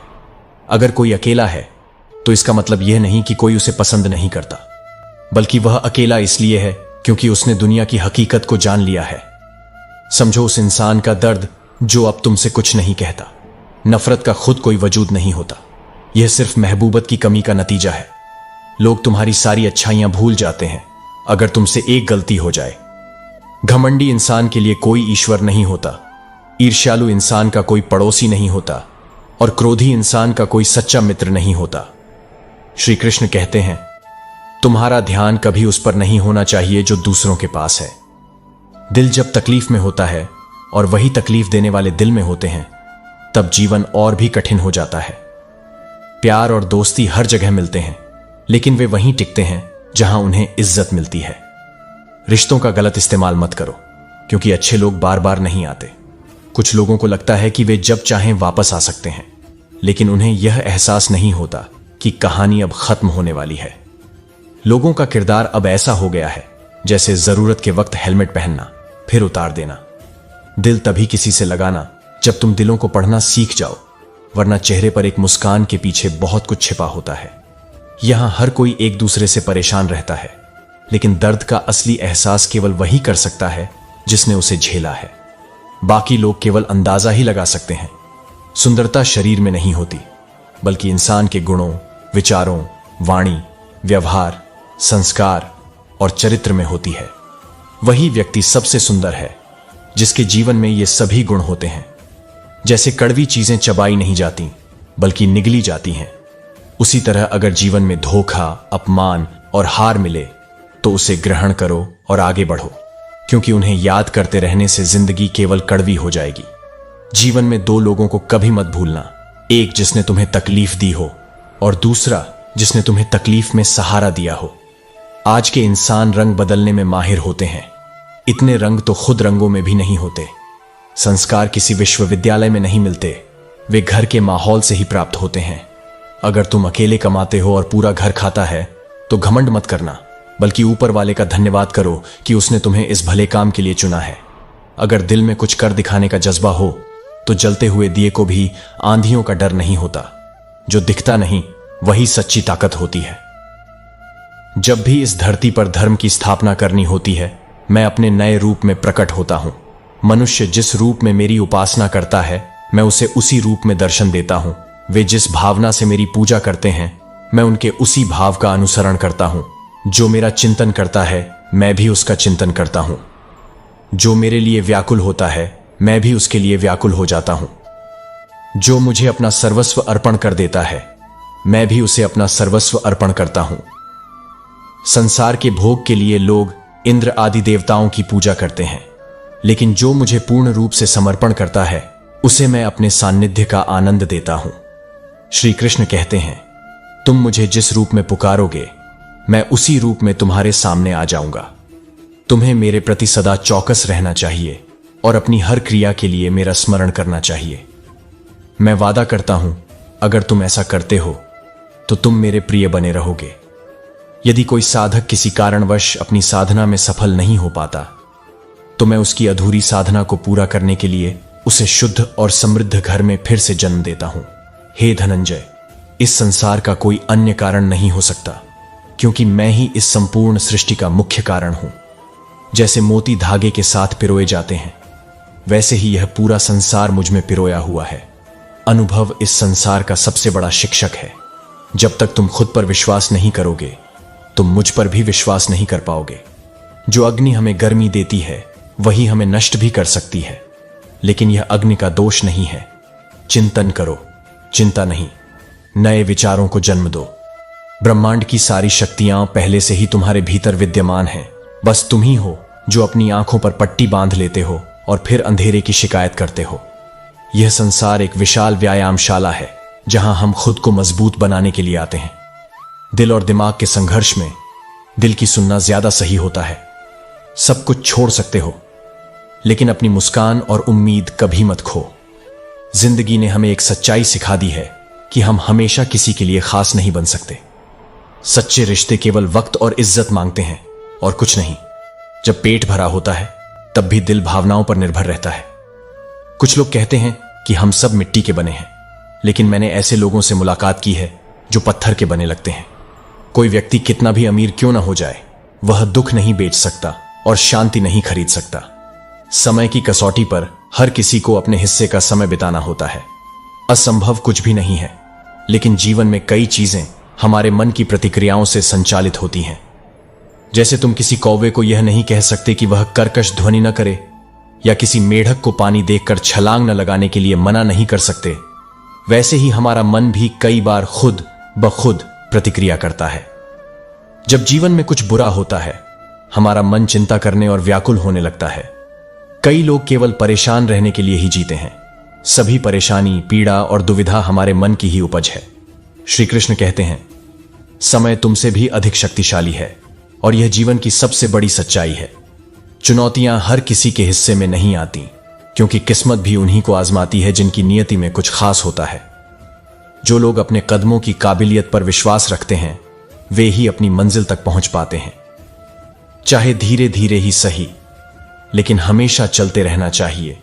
अगर कोई अकेला है तो इसका मतलब यह नहीं कि कोई उसे पसंद नहीं करता, बल्कि वह अकेला इसलिए है क्योंकि उसने दुनिया की हकीकत को जान लिया है। समझो उस इंसान का दर्द जो अब तुमसे कुछ नहीं कहता। नफरत का खुद कोई वजूद नहीं होता, यह सिर्फ महबूबत की कमी का नतीजा है। लोग तुम्हारी सारी अच्छाइयां भूल जाते हैं अगर तुमसे एक गलती हो जाए। घमंडी इंसान के लिए कोई ईश्वर नहीं होता, ईर्ष्यालु इंसान का कोई पड़ोसी नहीं होता, और क्रोधी इंसान का कोई सच्चा मित्र नहीं होता। श्री कृष्ण कहते हैं, तुम्हारा ध्यान कभी उस पर नहीं होना चाहिए जो दूसरों के पास है। दिल जब तकलीफ में होता है और वही तकलीफ देने वाले दिल में होते हैं, तब जीवन और भी कठिन हो जाता है। प्यार और दोस्ती हर जगह मिलते हैं, लेकिन वे वहीं टिकते हैं जहां उन्हें इज्जत मिलती है। रिश्तों का गलत इस्तेमाल मत करो, क्योंकि अच्छे लोग बार बार नहीं आते। कुछ लोगों को लगता है कि वे जब चाहें वापस आ सकते हैं, लेकिन उन्हें यह एहसास नहीं होता कि कहानी अब खत्म होने वाली है। लोगों का किरदार अब ऐसा हो गया है जैसे जरूरत के वक्त हेलमेट पहनना, फिर उतार देना। दिल तभी किसी से लगाना जब तुम दिलों को पढ़ना सीख जाओ, वरना चेहरे पर एक मुस्कान के पीछे बहुत कुछ छिपा होता है। यहां हर कोई एक दूसरे से परेशान रहता है, लेकिन दर्द का असली एहसास केवल वही कर सकता है जिसने उसे झेला है। बाकी लोग केवल अंदाजा ही लगा सकते हैं। सुंदरता शरीर में नहीं होती, बल्कि इंसान के गुणों, विचारों, वाणी, व्यवहार, संस्कार और चरित्र में होती है। वही व्यक्ति सबसे सुंदर है जिसके जीवन में ये सभी गुण होते हैं। जैसे कड़वी चीजें चबाई नहीं जाती, बल्कि निगली जाती हैं, उसी तरह अगर जीवन में धोखा, अपमान और हार मिले तो उसे ग्रहण करो और आगे बढ़ो, क्योंकि उन्हें याद करते रहने से जिंदगी केवल कड़वी हो जाएगी। जीवन में दो लोगों को कभी मत भूलना, एक जिसने तुम्हें तकलीफ दी हो और दूसरा जिसने तुम्हें तकलीफ में सहारा दिया हो। आज के इंसान रंग बदलने में माहिर होते हैं, इतने रंग तो खुद रंगों में भी नहीं होते। संस्कार किसी विश्वविद्यालय में नहीं मिलते, वे घर के माहौल से ही प्राप्त होते हैं। अगर तुम अकेले कमाते हो और पूरा घर खाता है तो घमंड मत करना, बल्कि ऊपर वाले का धन्यवाद करो कि उसने तुम्हें इस भले काम के लिए चुना है। अगर दिल में कुछ कर दिखाने का जज्बा हो तो जलते हुए दिए को भी आंधियों का डर नहीं होता। जो दिखता नहीं वही सच्ची ताकत होती है। जब भी इस धरती पर धर्म की स्थापना करनी होती है, मैं अपने नए रूप में प्रकट होता हूं। मनुष्य जिस रूप में मेरी उपासना करता है, मैं उसे उसी रूप में दर्शन देता हूं। वे जिस भावना से मेरी पूजा करते हैं, मैं उनके उसी भाव का अनुसरण करता हूं। जो मेरा चिंतन करता है, मैं भी उसका चिंतन करता हूं। जो मेरे लिए व्याकुल होता है, मैं भी उसके लिए व्याकुल हो जाता हूं। जो मुझे अपना सर्वस्व अर्पण कर देता है, मैं भी उसे अपना सर्वस्व अर्पण करता हूं। संसार के भोग के लिए लोग इंद्र आदि देवताओं की पूजा करते हैं, लेकिन जो मुझे पूर्ण रूप से समर्पण करता है, उसे मैं अपने सान्निध्य का आनंद देता हूं। श्री कृष्ण कहते हैं, तुम मुझे जिस रूप में पुकारोगे, मैं उसी रूप में तुम्हारे सामने आ जाऊंगा। तुम्हें मेरे प्रति सदा चौकस रहना चाहिए और अपनी हर क्रिया के लिए मेरा स्मरण करना चाहिए। मैं वादा करता हूं, अगर तुम ऐसा करते हो तो तुम मेरे प्रिय बने रहोगे। यदि कोई साधक किसी कारणवश अपनी साधना में सफल नहीं हो पाता, तो मैं उसकी अधूरी साधना को पूरा करने के लिए उसे शुद्ध और समृद्ध घर में फिर से जन्म देता हूं। हे धनंजय, इस संसार का कोई अन्य कारण नहीं हो सकता, क्योंकि मैं ही इस संपूर्ण सृष्टि का मुख्य कारण हूं। जैसे मोती धागे के साथ पिरोए जाते हैं, वैसे ही यह पूरा संसार मुझ में पिरोया हुआ है। अनुभव इस संसार का सबसे बड़ा शिक्षक है। जब तक तुम खुद पर विश्वास नहीं करोगे, तुम मुझ पर भी विश्वास नहीं कर पाओगे। जो अग्नि हमें गर्मी देती है, वही हमें नष्ट भी कर सकती है, लेकिन यह अग्नि का दोष नहीं है। चिंतन करो, चिंता नहीं। नए विचारों को जन्म दो। ब्रह्मांड की सारी शक्तियां पहले से ही तुम्हारे भीतर विद्यमान हैं। बस तुम ही हो जो अपनी आंखों पर पट्टी बांध लेते हो और फिर अंधेरे की शिकायत करते हो। यह संसार एक विशाल व्यायामशाला है, जहां हम खुद को मजबूत बनाने के लिए आते हैं। दिल और दिमाग के संघर्ष में दिल की सुनना ज्यादा सही होता है। सब कुछ छोड़ सकते हो, लेकिन अपनी मुस्कान और उम्मीद कभी मत खो। जिंदगी ने हमें एक सच्चाई सिखा दी है कि हम हमेशा किसी के लिए खास नहीं बन सकते। सच्चे रिश्ते केवल वक्त और इज्जत मांगते हैं और कुछ नहीं। जब पेट भरा होता है, तब भी दिल भावनाओं पर निर्भर रहता है। कुछ लोग कहते हैं कि हम सब मिट्टी के बने हैं, लेकिन मैंने ऐसे लोगों से मुलाकात की है जो पत्थर के बने लगते हैं। कोई व्यक्ति कितना भी अमीर क्यों ना हो जाए, वह दुख नहीं बेच सकता और शांति नहीं खरीद सकता। समय की कसौटी पर हर किसी को अपने हिस्से का समय बिताना होता है। असंभव कुछ भी नहीं है, लेकिन जीवन में कई चीजें हमारे मन की प्रतिक्रियाओं से संचालित होती हैं। जैसे तुम किसी कौवे को यह नहीं कह सकते कि वह कर्कश ध्वनि न करे, या किसी मेढक को पानी देखकर छलांग न लगाने के लिए मना नहीं कर सकते, वैसे ही हमारा मन भी कई बार खुद ब खुद प्रतिक्रिया करता है। जब जीवन में कुछ बुरा होता है, हमारा मन चिंता करने और व्याकुल होने लगता है। कई लोग केवल परेशान रहने के लिए ही जीते हैं। सभी परेशानी, पीड़ा और दुविधा हमारे मन की ही उपज है। श्री कृष्ण कहते हैं, समय तुमसे भी अधिक शक्तिशाली है और यह जीवन की सबसे बड़ी सच्चाई है। चुनौतियां हर किसी के हिस्से में नहीं आती, क्योंकि किस्मत भी उन्हीं को आजमाती है जिनकी नियति में कुछ खास होता है। जो लोग अपने कदमों की काबिलियत पर विश्वास रखते हैं, वे ही अपनी मंजिल तक पहुंच पाते हैं। चाहे धीरे धीरे ही सही, लेकिन हमेशा चलते रहना चाहिए।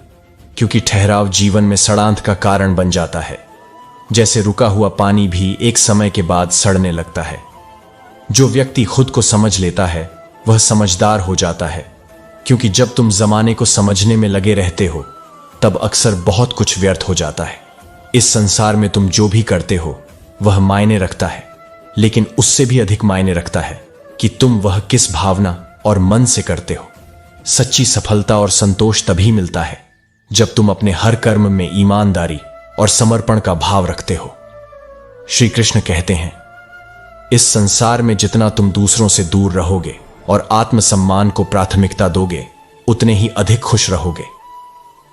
क्योंकि ठहराव जीवन में सड़ांत का कारण बन जाता है। जैसे रुका हुआ पानी भी एक समय के बाद सड़ने लगता है। जो व्यक्ति खुद को समझ लेता है वह समझदार हो जाता है, क्योंकि जब तुम जमाने को समझने में लगे रहते हो तब अक्सर बहुत कुछ व्यर्थ हो जाता है। इस संसार में तुम जो भी करते हो वह मायने रखता है, लेकिन उससे भी अधिक मायने रखता है कि तुम वह किस भावना और मन से करते हो। सच्ची सफलता और संतोष तभी मिलता है जब तुम अपने हर कर्म में ईमानदारी और समर्पण का भाव रखते हो। श्री कृष्ण कहते हैं, इस संसार में जितना तुम दूसरों से दूर रहोगे और आत्मसम्मान को प्राथमिकता दोगे, उतने ही अधिक खुश रहोगे।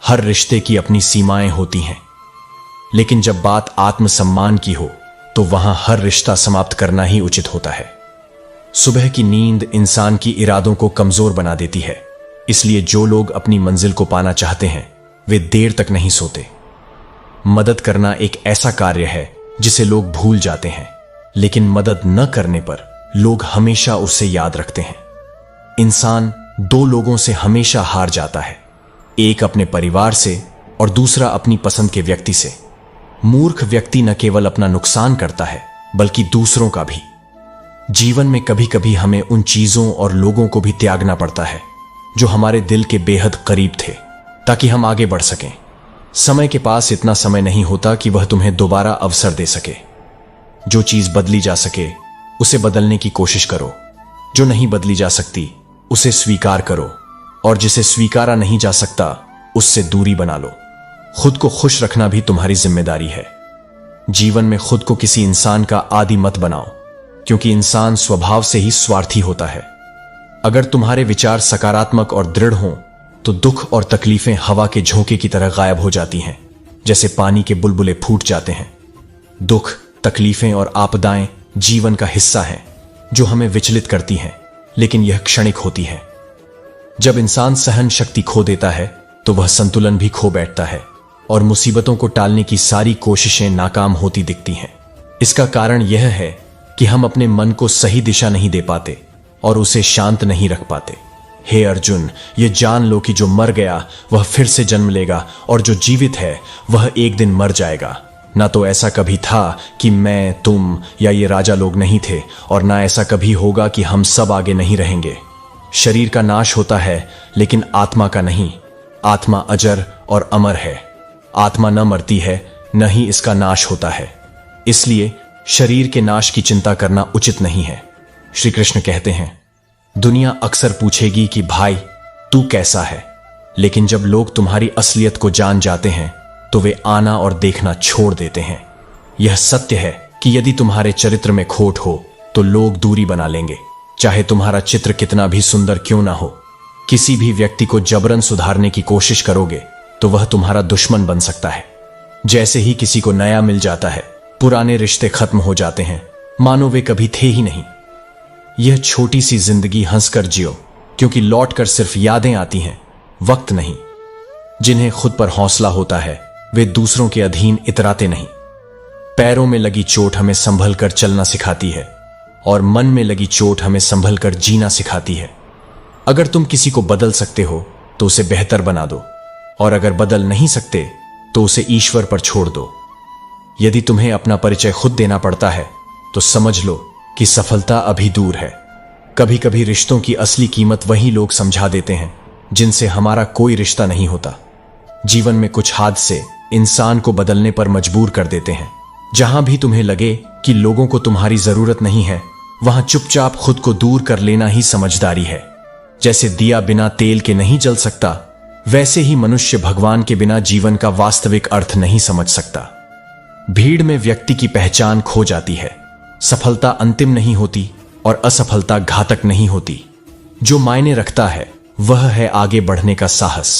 हर रिश्ते की अपनी सीमाएं होती हैं, लेकिन जब बात आत्मसम्मान की हो तो वहां हर रिश्ता समाप्त करना ही उचित होता है। सुबह की नींद इंसान की इरादों को कमजोर बना देती है, इसलिए जो लोग अपनी मंजिल को पाना चाहते हैं वे देर तक नहीं सोते। मदद करना एक ऐसा कार्य है जिसे लोग भूल जाते हैं, लेकिन मदद न करने पर लोग हमेशा उसे याद रखते हैं। इंसान दो लोगों से हमेशा हार जाता है, एक अपने परिवार से और दूसरा अपनी पसंद के व्यक्ति से। मूर्ख व्यक्ति न केवल अपना नुकसान करता है बल्कि दूसरों का भी। जीवन में कभी कभी हमें उन चीजों और लोगों को भी त्यागना पड़ता है जो हमारे दिल के बेहद करीब थे, ताकि हम आगे बढ़ सकें। समय के पास इतना समय नहीं होता कि वह तुम्हें दोबारा अवसर दे सके। जो चीज बदली जा सके उसे बदलने की कोशिश करो, जो नहीं बदली जा सकती उसे स्वीकार करो, और जिसे स्वीकारा नहीं जा सकता उससे दूरी बना लो। खुद को खुश रखना भी तुम्हारी जिम्मेदारी है। जीवन में खुद को किसी इंसान का आदी मत बनाओ, क्योंकि इंसान स्वभाव से ही स्वार्थी होता है। अगर तुम्हारे विचार सकारात्मक और दृढ़ हों तो दुख और तकलीफें हवा के झोंके की तरह गायब हो जाती हैं, जैसे पानी के बुलबुले फूट जाते हैं। दुख, तकलीफें और आपदाएं जीवन का हिस्सा हैं जो हमें विचलित करती हैं, लेकिन यह क्षणिक होती है। जब इंसान सहन शक्ति खो देता है तो वह संतुलन भी खो बैठता है और मुसीबतों को टालने की सारी कोशिशें नाकाम होती दिखती हैं। इसका कारण यह है कि हम अपने मन को सही दिशा नहीं दे पाते और उसे शांत नहीं रख पाते। हे अर्जुन, ये जान लो कि जो मर गया वह फिर से जन्म लेगा, और जो जीवित है वह एक दिन मर जाएगा। ना तो ऐसा कभी था कि मैं, तुम या ये राजा लोग नहीं थे, और ना ऐसा कभी होगा कि हम सब आगे नहीं रहेंगे। शरीर का नाश होता है लेकिन आत्मा का नहीं। आत्मा अजर और अमर है। आत्मा न मरती है, न ही इसका नाश होता है। इसलिए शरीर के नाश की चिंता करना उचित नहीं है। श्री कृष्ण कहते हैं, दुनिया अक्सर पूछेगी कि भाई तू कैसा है, लेकिन जब लोग तुम्हारी असलियत को जान जाते हैं तो वे आना और देखना छोड़ देते हैं। यह सत्य है कि यदि तुम्हारे चरित्र में खोट हो तो लोग दूरी बना लेंगे, चाहे तुम्हारा चित्र कितना भी सुंदर क्यों ना हो। किसी भी व्यक्ति को जबरन सुधारने की कोशिश करोगे तो वह तुम्हारा दुश्मन बन सकता है। जैसे ही किसी को नया मिल जाता है, पुराने रिश्ते खत्म हो जाते हैं, मानो वे कभी थे ही नहीं। यह छोटी सी जिंदगी हंसकर जियो, क्योंकि लौटकर सिर्फ यादें आती हैं, वक्त नहीं। जिन्हें खुद पर हौसला होता है वे दूसरों के अधीन इतराते नहीं। पैरों में लगी चोट हमें संभल कर चलना सिखाती है, और मन में लगी चोट हमें संभल कर जीना सिखाती है। अगर तुम किसी को बदल सकते हो तो उसे बेहतर बना दो, और अगर बदल नहीं सकते तो उसे ईश्वर पर छोड़ दो। यदि तुम्हें अपना परिचय खुद देना पड़ता है तो समझ लो कि सफलता अभी दूर है। कभी कभी रिश्तों की असली कीमत वही लोग समझा देते हैं जिनसे हमारा कोई रिश्ता नहीं होता। जीवन में कुछ हादसे इंसान को बदलने पर मजबूर कर देते हैं। जहां भी तुम्हें लगे कि लोगों को तुम्हारी जरूरत नहीं है, वहां चुपचाप खुद को दूर कर लेना ही समझदारी है। जैसे दिया बिना तेल के नहीं जल सकता, वैसे ही मनुष्य भगवान के बिना जीवन का वास्तविक अर्थ नहीं समझ सकता। भीड़ में व्यक्ति की पहचान खो जाती है। सफलता अंतिम नहीं होती और असफलता घातक नहीं होती। जो मायने रखता है वह है आगे बढ़ने का साहस।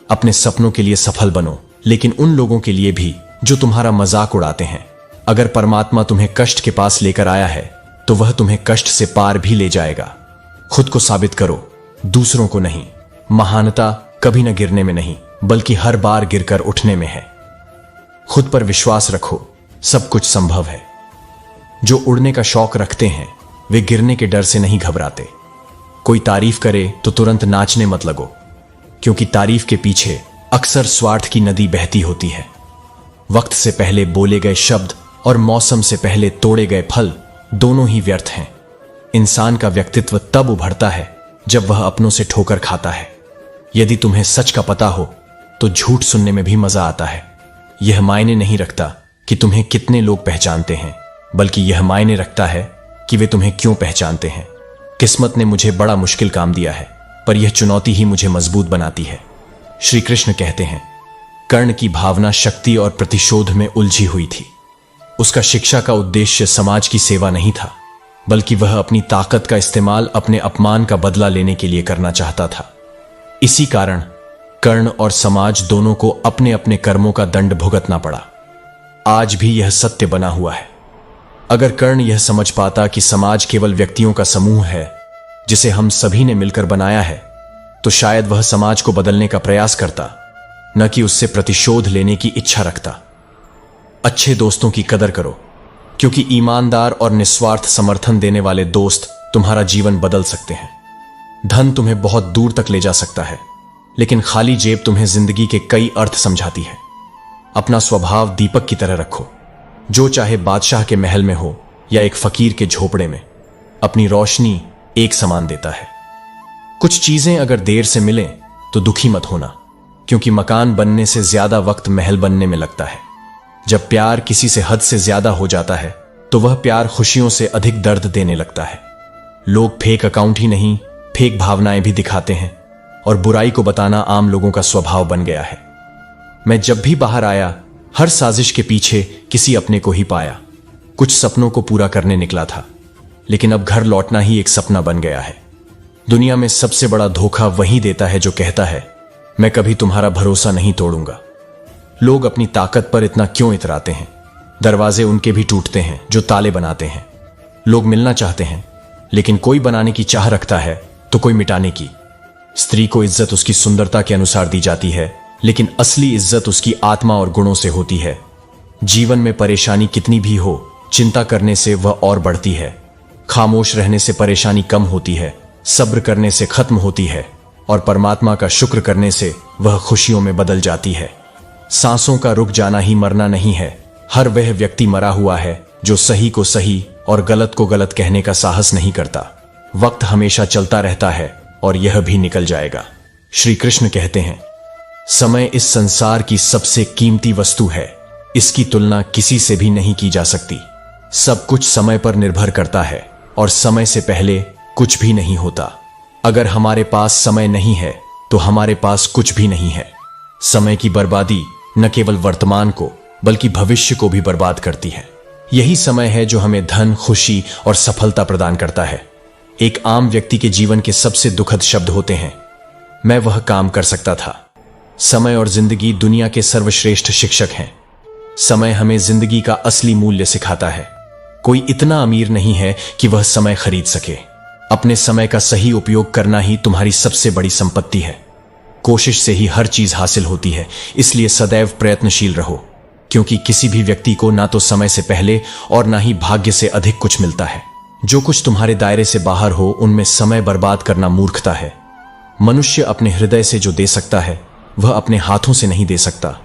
अपने सपनों के लिए सफल बनो, लेकिन उन लोगों के लिए भी जो तुम्हारा मजाक उड़ाते हैं। अगर परमात्मा तुम्हें कष्ट के पास लेकर आया है तो वह तुम्हें कष्ट से पार भी ले जाएगा। खुद को साबित करो, दूसरों को नहीं। महानता कभी न गिरने में नहीं, बल्कि हर बार गिरकर उठने में है। खुद पर विश्वास रखो, सब कुछ संभव है। जो उड़ने का शौक रखते हैं वे गिरने के डर से नहीं घबराते। कोई तारीफ करे तो तुरंत नाचने मत लगो, क्योंकि तारीफ के पीछे अक्सर स्वार्थ की नदी बहती होती है। वक्त से पहले बोले गए शब्द और मौसम से पहले तोड़े गए फल दोनों ही व्यर्थ हैं। इंसान का व्यक्तित्व तब उभरता है जब वह अपनों से ठोकर खाता है। यदि तुम्हें सच का पता हो तो झूठ सुनने में भी मजा आता है। यह मायने नहीं रखता कि तुम्हें कितने लोग पहचानते हैं, बल्कि यह मायने रखता है कि वे तुम्हें क्यों पहचानते हैं। किस्मत ने मुझे बड़ा मुश्किल काम दिया है, पर यह चुनौती ही मुझे मजबूत बनाती है। श्री कृष्ण कहते हैं, कर्ण की भावना शक्ति और प्रतिशोध में उलझी हुई थी। उसका शिक्षा का उद्देश्य समाज की सेवा नहीं था, बल्कि वह अपनी ताकत का इस्तेमाल अपने अपमान का बदला लेने के लिए करना चाहता था। इसी कारण कर्ण और समाज दोनों को अपने अपने कर्मों का दंड भुगतना पड़ा। आज भी यह सत्य बना हुआ है। अगर कर्ण यह समझ पाता कि समाज केवल व्यक्तियों का समूह है जिसे हम सभी ने मिलकर बनाया है, तो शायद वह समाज को बदलने का प्रयास करता, न कि उससे प्रतिशोध लेने की इच्छा रखता। अच्छे दोस्तों की कदर करो, क्योंकि ईमानदार और निस्वार्थ समर्थन देने वाले दोस्त तुम्हारा जीवन बदल सकते हैं। धन तुम्हें बहुत दूर तक ले जा सकता है, लेकिन खाली जेब तुम्हें जिंदगी के कई अर्थ समझाती है। अपना स्वभाव दीपक की तरह रखो, जो चाहे बादशाह के महल में हो या एक फकीर के झोपड़े में, अपनी रोशनी एक समान देता है। कुछ चीजें अगर देर से मिलें तो दुखी मत होना, क्योंकि मकान बनने से ज्यादा वक्त महल बनने में लगता है। जब प्यार किसी से हद से ज्यादा हो जाता है तो वह प्यार खुशियों से अधिक दर्द देने लगता है। लोग फेक अकाउंट ही नहीं, फेक भावनाएं भी दिखाते हैं, और बुराई को बताना आम लोगों का स्वभाव बन गया है। मैं जब भी बाहर आया, हर साजिश के पीछे किसी अपने को ही पाया। कुछ सपनों को पूरा करने निकला था, लेकिन अब घर लौटना ही एक सपना बन गया है। दुनिया में सबसे बड़ा धोखा वही देता है जो कहता है, मैं कभी तुम्हारा भरोसा नहीं तोड़ूंगा। लोग अपनी ताकत पर इतना क्यों इतराते हैं? दरवाजे उनके भी टूटते हैं जो ताले बनाते हैं। लोग मिलना चाहते हैं, लेकिन कोई बनाने की चाह रखता है तो कोई मिटाने की। स्त्री को इज्जत उसकी सुंदरता के अनुसार दी जाती है, लेकिन असली इज्जत उसकी आत्मा और गुणों से होती है। जीवन में परेशानी कितनी भी हो, चिंता करने से वह और बढ़ती है। खामोश रहने से परेशानी कम होती है, सब्र करने से खत्म होती है, और परमात्मा का शुक्र करने से वह खुशियों में बदल जाती है। सांसों का रुक जाना ही मरना नहीं है। हर वह व्यक्ति मरा हुआ है जो सही को सही और गलत को गलत कहने का साहस नहीं करता। वक्त हमेशा चलता रहता है और यह भी निकल जाएगा। श्री कृष्ण कहते हैं, समय इस संसार की सबसे कीमती वस्तु है। इसकी तुलना किसी से भी नहीं की जा सकती। सब कुछ समय पर निर्भर करता है और समय से पहले कुछ भी नहीं होता। अगर हमारे पास समय नहीं है तो हमारे पास कुछ भी नहीं है। समय की बर्बादी न केवल वर्तमान को बल्कि भविष्य को भी बर्बाद करती है। यही समय है जो हमें धन, खुशी और सफलता प्रदान करता है। एक आम व्यक्ति के जीवन के सबसे दुखद शब्द होते हैं, मैं वह काम कर सकता था। समय और जिंदगी दुनिया के सर्वश्रेष्ठ शिक्षक हैं। समय हमें जिंदगी का असली मूल्य सिखाता है। कोई इतना अमीर नहीं है कि वह समय खरीद सके। अपने समय का सही उपयोग करना ही तुम्हारी सबसे बड़ी संपत्ति है। कोशिश से ही हर चीज हासिल होती है, इसलिए सदैव प्रयत्नशील रहो, क्योंकि किसी भी व्यक्ति को ना तो समय से पहले और ना ही भाग्य से अधिक कुछ मिलता है। जो कुछ तुम्हारे दायरे से बाहर हो उनमें समय बर्बाद करना मूर्खता है। मनुष्य अपने हृदय से जो दे सकता है वह अपने हाथों से नहीं दे सकता,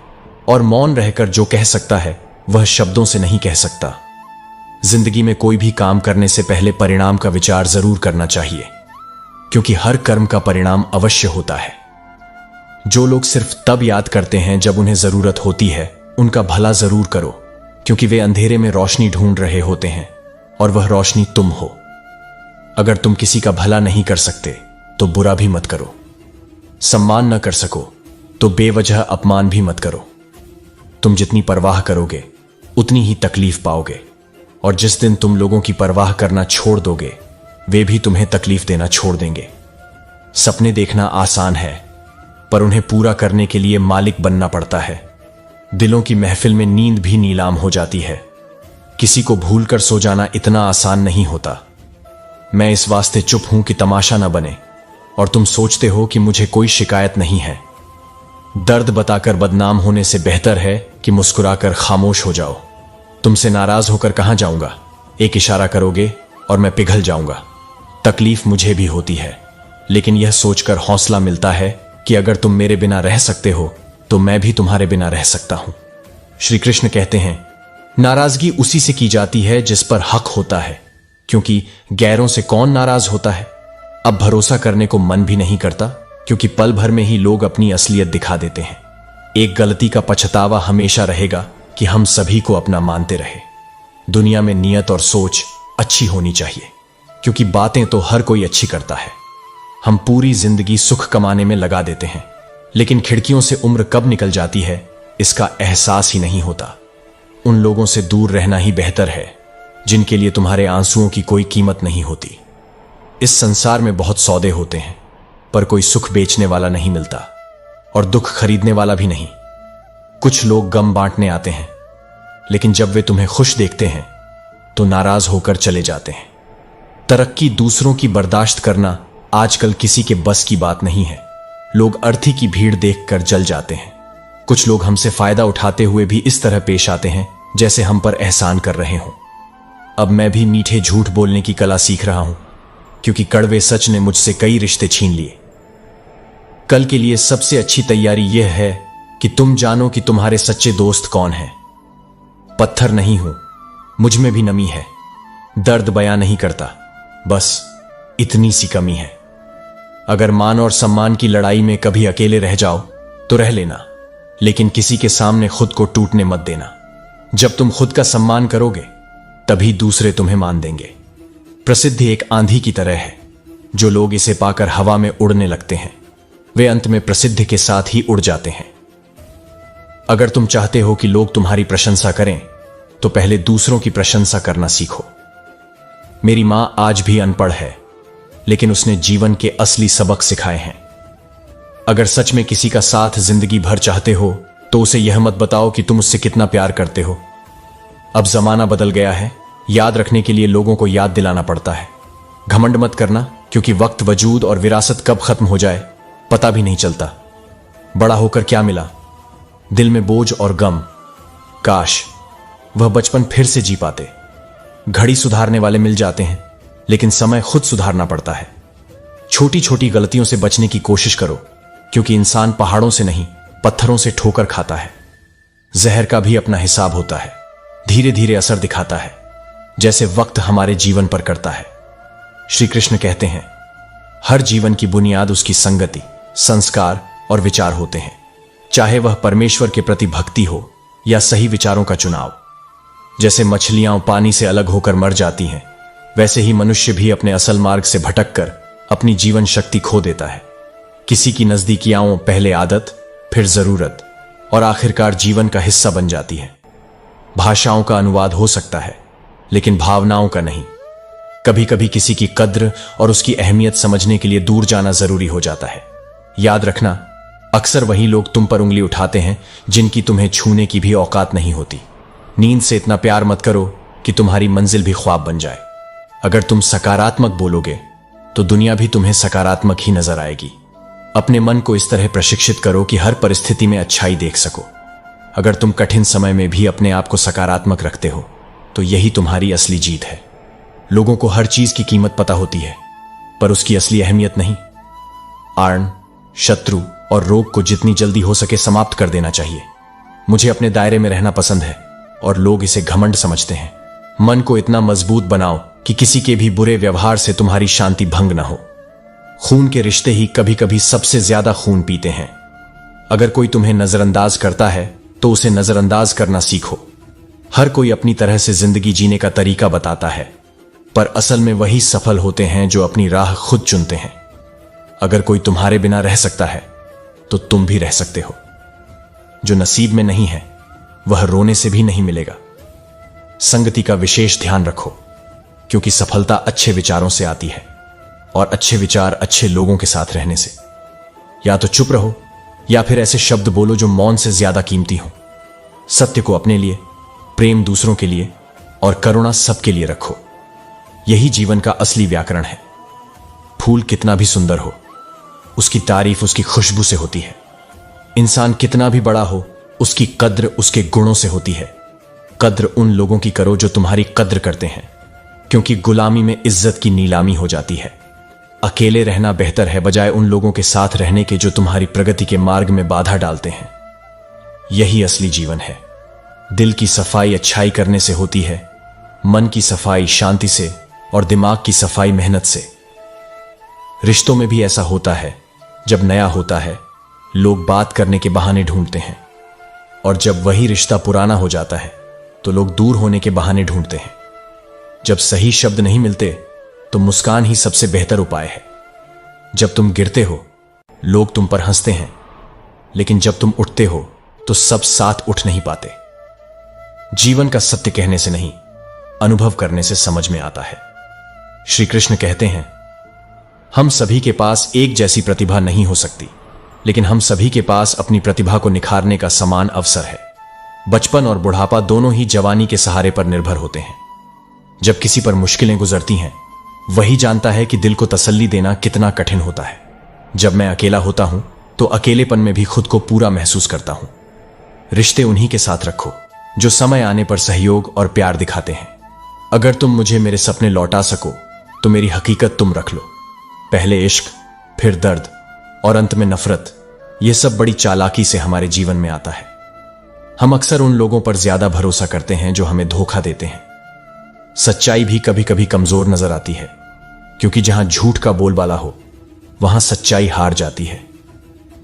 और मौन रहकर जो कह सकता है वह शब्दों से नहीं कह सकता। जिंदगी में कोई भी काम करने से पहले परिणाम का विचार जरूर करना चाहिए, क्योंकि हर कर्म का परिणाम अवश्य होता है। जो लोग सिर्फ तब याद करते हैं जब उन्हें जरूरत होती है, उनका भला जरूर करो, क्योंकि वे अंधेरे में रोशनी ढूंढ रहे होते हैं और वह रोशनी तुम हो। अगर तुम किसी का भला नहीं कर सकते तो बुरा भी मत करो। सम्मान न कर सको तो बेवजह अपमान भी मत करो। तुम जितनी परवाह करोगे उतनी ही तकलीफ पाओगे, और जिस दिन तुम लोगों की परवाह करना छोड़ दोगे वे भी तुम्हें तकलीफ देना छोड़ देंगे। सपने देखना आसान है, पर उन्हें पूरा करने के लिए मालिक बनना पड़ता है। दिलों की महफिल में नींद भी नीलाम हो जाती है। किसी को भूलकर सो जाना इतना आसान नहीं होता। मैं इस वास्ते चुप हूं कि तमाशा न बने, और तुम सोचते हो कि मुझे कोई शिकायत नहीं है। दर्द बताकर बदनाम होने से बेहतर है कि मुस्कुराकर खामोश हो जाओ। तुमसे नाराज होकर कहां जाऊंगा? एक इशारा करोगे और मैं पिघल जाऊंगा। तकलीफ मुझे भी होती है, लेकिन यह सोचकर हौसला मिलता है कि अगर तुम मेरे बिना रह सकते हो तो मैं भी तुम्हारे बिना रह सकता हूं। श्री कृष्ण कहते हैं, नाराजगी उसी से की जाती है जिस पर हक होता है, क्योंकि गैरों से कौन नाराज होता है। अब भरोसा करने को मन भी नहीं करता, क्योंकि पल भर में ही लोग अपनी असलियत दिखा देते हैं। एक गलती का पछतावा हमेशा रहेगा कि हम सभी को अपना मानते रहे। दुनिया में नियत और सोच अच्छी होनी चाहिए, क्योंकि बातें तो हर कोई अच्छी करता है। हम पूरी जिंदगी सुख कमाने में लगा देते हैं, लेकिन खिड़कियों से उम्र कब निकल जाती है इसका एहसास ही नहीं होता। उन लोगों से दूर रहना ही बेहतर है जिनके लिए तुम्हारे आंसुओं की कोई कीमत नहीं होती। इस संसार में बहुत सौदे होते हैं, पर कोई सुख बेचने वाला नहीं मिलता और दुख खरीदने वाला भी नहीं। कुछ लोग गम बांटने आते हैं, लेकिन जब वे तुम्हें खुश देखते हैं तो नाराज होकर चले जाते हैं। तरक्की दूसरों की बर्दाश्त करना आजकल किसी के बस की बात नहीं है। लोग अर्थी की भीड़ देखकर जल जाते हैं। कुछ लोग हमसे फायदा उठाते हुए भी इस तरह पेश आते हैं जैसे हम पर एहसान कर रहे हों। अब मैं भी मीठे झूठ बोलने की कला सीख रहा हूं, क्योंकि कड़वे सच ने मुझसे कई रिश्ते छीन लिए। कल के लिए सबसे अच्छी तैयारी यह है कि तुम जानो कि तुम्हारे सच्चे दोस्त कौन हैं। पत्थर नहीं हूं, मुझ में भी नमी है। दर्द बयां नहीं करता, बस इतनी सी कमी है। अगर मान और सम्मान की लड़ाई में कभी अकेले रह जाओ तो रह लेना, लेकिन किसी के सामने खुद को टूटने मत देना। जब तुम खुद का सम्मान करोगे तभी दूसरे तुम्हें मान देंगे। प्रसिद्धि एक आंधी की तरह है, जो लोग इसे पाकर हवा में उड़ने लगते हैं वे अंत में प्रसिद्धि के साथ ही उड़ जाते हैं। अगर तुम चाहते हो कि लोग तुम्हारी प्रशंसा करें तो पहले दूसरों की प्रशंसा करना सीखो। मेरी मां आज भी अनपढ़ है, लेकिन उसने जीवन के असली सबक सिखाए हैं। अगर सच में किसी का साथ जिंदगी भर चाहते हो तो उसे यह मत बताओ कि तुम उससे कितना प्यार करते हो। अब जमाना बदल गया है, याद रखने के लिए लोगों को याद दिलाना पड़ता है। घमंड मत करना, क्योंकि वक्त, वजूद और विरासत कब खत्म हो जाए पता भी नहीं चलता। बड़ा होकर क्या मिला? दिल में बोझ और गम। काश वह बचपन फिर से जी पाते। घड़ी सुधारने वाले मिल जाते हैं, लेकिन समय खुद सुधारना पड़ता है। छोटी छोटी गलतियों से बचने की कोशिश करो, क्योंकि इंसान पहाड़ों से नहीं पत्थरों से ठोकर खाता है। जहर का भी अपना हिसाब होता है, धीरे धीरे असर दिखाता है, जैसे वक्त हमारे जीवन पर करता है। श्री कृष्ण कहते हैं, हर जीवन की बुनियाद उसकी संगति, संस्कार और विचार होते हैं, चाहे वह परमेश्वर के प्रति भक्ति हो या सही विचारों का चुनाव। जैसे मछलियां पानी से अलग होकर मर जाती हैं, वैसे ही मनुष्य भी अपने असल मार्ग से भटककर अपनी जीवन शक्ति खो देता है। किसी की नजदीकियां पहले आदत, फिर जरूरत और आखिरकार जीवन का हिस्सा बन जाती है। भाषाओं का अनुवाद हो सकता है, लेकिन भावनाओं का नहीं। कभी कभी किसी की कद्र और उसकी अहमियत समझने के लिए दूर जाना जरूरी हो जाता है। याद रखना, अक्सर वही लोग तुम पर उंगली उठाते हैं जिनकी तुम्हें छूने की भी औकात नहीं होती। नींद से इतना प्यार मत करो कि तुम्हारी मंजिल भी ख्वाब बन जाए। अगर तुम सकारात्मक बोलोगे तो दुनिया भी तुम्हें सकारात्मक ही नजर आएगी। अपने मन को इस तरह प्रशिक्षित करो कि हर परिस्थिति में अच्छाई देख सको। अगर तुम कठिन समय में भी अपने आप को सकारात्मक रखते हो तो यही तुम्हारी असली जीत है। लोगों को हर चीज की कीमत पता होती है, पर उसकी असली अहमियत नहीं। आर्न, शत्रु और रोग को जितनी जल्दी हो सके समाप्त कर देना चाहिए। मुझे अपने दायरे में रहना पसंद है और लोग इसे घमंड समझते हैं। मन को इतना मजबूत बनाओ कि किसी के भी बुरे व्यवहार से तुम्हारी शांति भंग न हो। खून के रिश्ते ही कभी कभी सबसे ज्यादा खून पीते हैं। अगर कोई तुम्हें नजरअंदाज करता है तो उसे नजरअंदाज करना सीखो। हर कोई अपनी तरह से जिंदगी जीने का तरीका बताता है, पर असल में वही सफल होते हैं जो अपनी राह खुद चुनते हैं। अगर कोई तुम्हारे बिना रह सकता है तो तुम भी रह सकते हो। जो नसीब में नहीं है वह रोने से भी नहीं मिलेगा। संगति का विशेष ध्यान रखो, क्योंकि सफलता अच्छे विचारों से आती है और अच्छे विचार अच्छे लोगों के साथ रहने से। या तो चुप रहो या फिर ऐसे शब्द बोलो जो मौन से ज्यादा कीमती हो। सत्य को अपने लिए, प्रेम दूसरों के लिए और करुणा सबके लिए रखो। यही जीवन का असली व्याकरण है। फूल कितना भी सुंदर हो, उसकी तारीफ उसकी खुशबू से होती है। इंसान कितना भी बड़ा हो, उसकी कद्र उसके गुणों से होती है। कद्र उन लोगों की करो जो तुम्हारी कद्र करते हैं, क्योंकि गुलामी में इज्जत की नीलामी हो जाती है। अकेले रहना बेहतर है बजाय उन लोगों के साथ रहने के जो तुम्हारी प्रगति के मार्ग में बाधा डालते हैं। यही असली जीवन है। दिल की सफाई अच्छाई करने से होती है, मन की सफाई शांति से और दिमाग की सफाई मेहनत से। रिश्तों में भी ऐसा होता है, जब नया होता है लोग बात करने के बहाने ढूंढते हैं, और जब वही रिश्ता पुराना हो जाता है तो लोग दूर होने के बहाने ढूंढते हैं। जब सही शब्द नहीं मिलते तो मुस्कान ही सबसे बेहतर उपाय है। जब तुम गिरते हो लोग तुम पर हंसते हैं, लेकिन जब तुम उठते हो तो सब साथ उठ नहीं पाते। जीवन का सत्य कहने से नहीं, अनुभव करने से समझ में आता है। श्री कृष्ण कहते हैं, हम सभी के पास एक जैसी प्रतिभा नहीं हो सकती, लेकिन हम सभी के पास अपनी प्रतिभा को निखारने का समान अवसर है। बचपन और बुढ़ापा दोनों ही जवानी के सहारे पर निर्भर होते हैं। जब किसी पर मुश्किलें गुजरती हैं, वही जानता है कि दिल को तसल्ली देना कितना कठिन होता है। जब मैं अकेला होता हूं तो अकेलेपन में भी खुद को पूरा महसूस करता हूं। रिश्ते उन्हीं के साथ रखो जो समय आने पर सहयोग और प्यार दिखाते हैं। अगर तुम मुझे मेरे सपने लौटा सको तो मेरी हकीकत तुम रख लो। पहले इश्क, फिर दर्द और अंत में नफरत, यह सब बड़ी चालाकी से हमारे जीवन में आता है। हम अक्सर उन लोगों पर ज्यादा भरोसा करते हैं जो हमें धोखा देते हैं। सच्चाई भी कभी कभी कमजोर नजर आती है, क्योंकि जहां झूठ का बोलबाला हो वहां सच्चाई हार जाती है।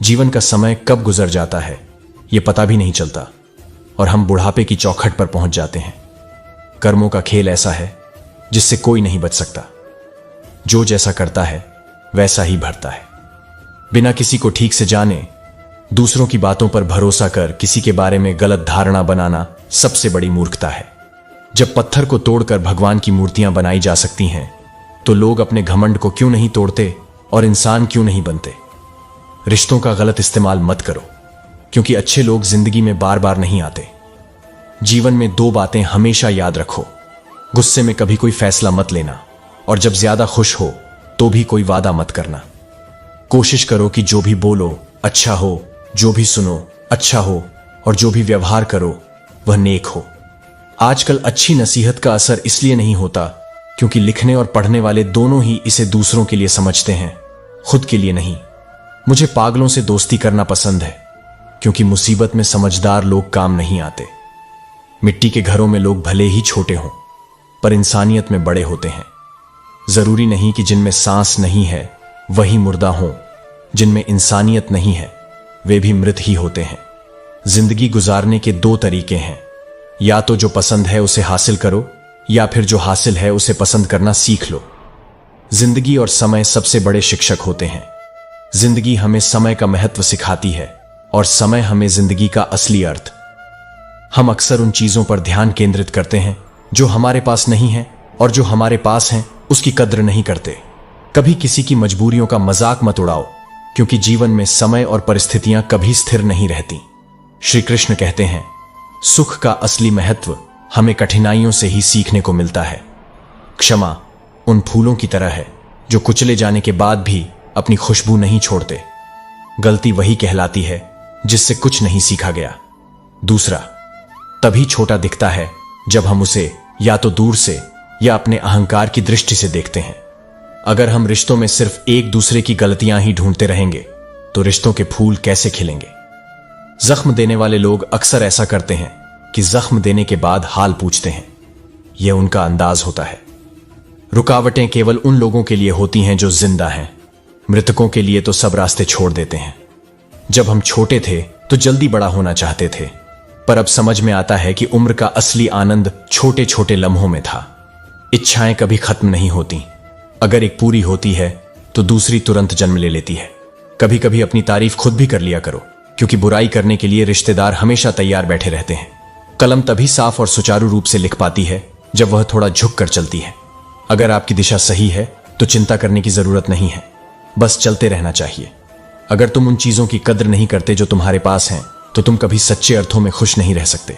जीवन का समय कब गुजर जाता है यह पता भी नहीं चलता, और हम बुढ़ापे की चौखट पर पहुंच जाते हैं। कर्मों का खेल ऐसा है जिससे कोई नहीं बच सकता। जो जैसा करता है वैसा ही भरता है। बिना किसी को ठीक से जाने दूसरों की बातों पर भरोसा कर किसी के बारे में गलत धारणा बनाना सबसे बड़ी मूर्खता है। जब पत्थर को तोड़कर भगवान की मूर्तियां बनाई जा सकती हैं, तो लोग अपने घमंड को क्यों नहीं तोड़ते और इंसान क्यों नहीं बनते? रिश्तों का गलत इस्तेमाल मत करो, क्योंकि अच्छे लोग जिंदगी में बार बार नहीं आते। जीवन में दो बातें हमेशा याद रखो, गुस्से में कभी कोई फैसला मत लेना, और जब ज्यादा खुश हो तो भी कोई वादा मत करना। कोशिश करो कि जो भी बोलो अच्छा हो, जो भी सुनो अच्छा हो, और जो भी व्यवहार करो वह नेक हो। आजकल अच्छी नसीहत का असर इसलिए नहीं होता क्योंकि लिखने और पढ़ने वाले दोनों ही इसे दूसरों के लिए समझते हैं, खुद के लिए नहीं। मुझे पागलों से दोस्ती करना पसंद है, क्योंकि मुसीबत में समझदार लोग काम नहीं आते। मिट्टी के घरों में लोग भले ही छोटे हों, पर इंसानियत में बड़े होते हैं। जरूरी नहीं कि जिनमें सांस नहीं है वही मुर्दा हों, जिनमें इंसानियत नहीं है वे भी मृत ही होते हैं। जिंदगी गुजारने के दो तरीके हैं, या तो जो पसंद है उसे हासिल करो, या फिर जो हासिल है उसे पसंद करना सीख लो। जिंदगी और समय सबसे बड़े शिक्षक होते हैं। जिंदगी हमें समय का महत्व सिखाती है, और समय हमें जिंदगी का असली अर्थ। हम अक्सर उन चीजों पर ध्यान केंद्रित करते हैं जो हमारे पास नहीं है, और जो हमारे पास हैं उसकी कद्र नहीं करते। कभी किसी की मजबूरियों का मजाक मत उड़ाओ, क्योंकि जीवन में समय और परिस्थितियां कभी स्थिर नहीं रहती। श्री कृष्ण कहते हैं, सुख का असली महत्व हमें कठिनाइयों से ही सीखने को मिलता है। क्षमा उन फूलों की तरह है जो कुचले जाने के बाद भी अपनी खुशबू नहीं छोड़ते। गलती वही कहलाती है जिससे कुछ नहीं सीखा गया। दूसरा, तभी छोटा दिखता है जब हम उसे या तो दूर से या अपने अहंकार की दृष्टि से देखते हैं। अगर हम रिश्तों में सिर्फ एक दूसरे की गलतियां ही ढूंढते रहेंगे तो रिश्तों के फूल कैसे खिलेंगे? जख्म देने वाले लोग अक्सर ऐसा करते हैं कि जख्म देने के बाद हाल पूछते हैं। यह उनका अंदाज होता है। रुकावटें केवल उन लोगों के लिए होती हैं जो जिंदा हैं। मृतकों के लिए तो सब रास्ते छोड़ देते हैं। जब हम छोटे थे तो जल्दी बड़ा होना चाहते थे, पर अब समझ में आता है कि उम्र का असली आनंद छोटे छोटे लम्हों में था। इच्छाएं कभी खत्म नहीं होती। अगर एक पूरी होती है तो दूसरी तुरंत जन्म ले लेती है। कभी कभी अपनी तारीफ खुद भी कर लिया करो, क्योंकि बुराई करने के लिए रिश्तेदार हमेशा तैयार बैठे रहते हैं। कलम तभी साफ और सुचारू रूप से लिख पाती है जब वह थोड़ा झुक कर चलती है। अगर आपकी दिशा सही है तो चिंता करने की जरूरत नहीं है, बस चलते रहना चाहिए। अगर तुम उन चीजों की कद्र नहीं करते जो तुम्हारे पास हैं, तो तुम कभी सच्चे अर्थों में खुश नहीं रह सकते।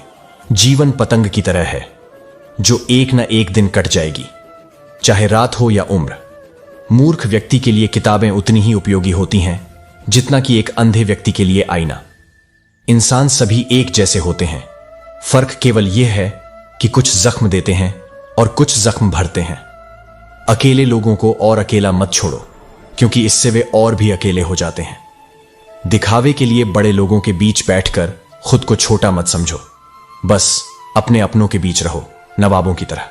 जीवन पतंग की तरह है जो एक न एक दिन कट जाएगी, चाहे रात हो या उम्र। मूर्ख व्यक्ति के लिए किताबें उतनी ही उपयोगी होती हैं जितना कि एक अंधे व्यक्ति के लिए आईना। इंसान सभी एक जैसे होते हैं, फर्क केवल यह है कि कुछ जख्म देते हैं और कुछ जख्म भरते हैं। अकेले लोगों को और अकेला मत छोड़ो, क्योंकि इससे वे और भी अकेले हो जाते हैं। दिखावे के लिए बड़े लोगों के बीच बैठकर खुद को छोटा मत समझो, बस अपने अपनों के बीच रहो, नवाबों की तरह।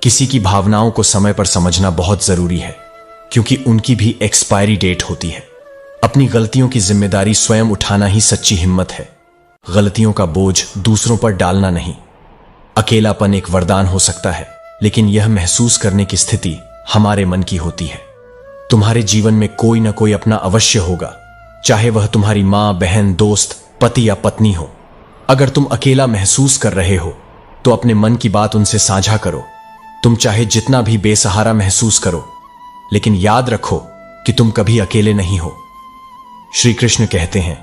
किसी की भावनाओं को समय पर समझना बहुत जरूरी है, क्योंकि उनकी भी एक्सपायरी डेट होती है। अपनी गलतियों की जिम्मेदारी स्वयं उठाना ही सच्ची हिम्मत है, गलतियों का बोझ दूसरों पर डालना नहीं। अकेलापन एक वरदान हो सकता है, लेकिन यह महसूस करने की स्थिति हमारे मन की होती है। तुम्हारे जीवन में कोई ना कोई अपना अवश्य होगा, चाहे वह तुम्हारी मां, बहन, दोस्त, पति या पत्नी हो। अगर तुम अकेला महसूस कर रहे हो तो अपने मन की बात उनसे साझा करो। तुम चाहे जितना भी बेसहारा महसूस करो, लेकिन याद रखो कि तुम कभी अकेले नहीं हो। श्री कृष्ण कहते हैं,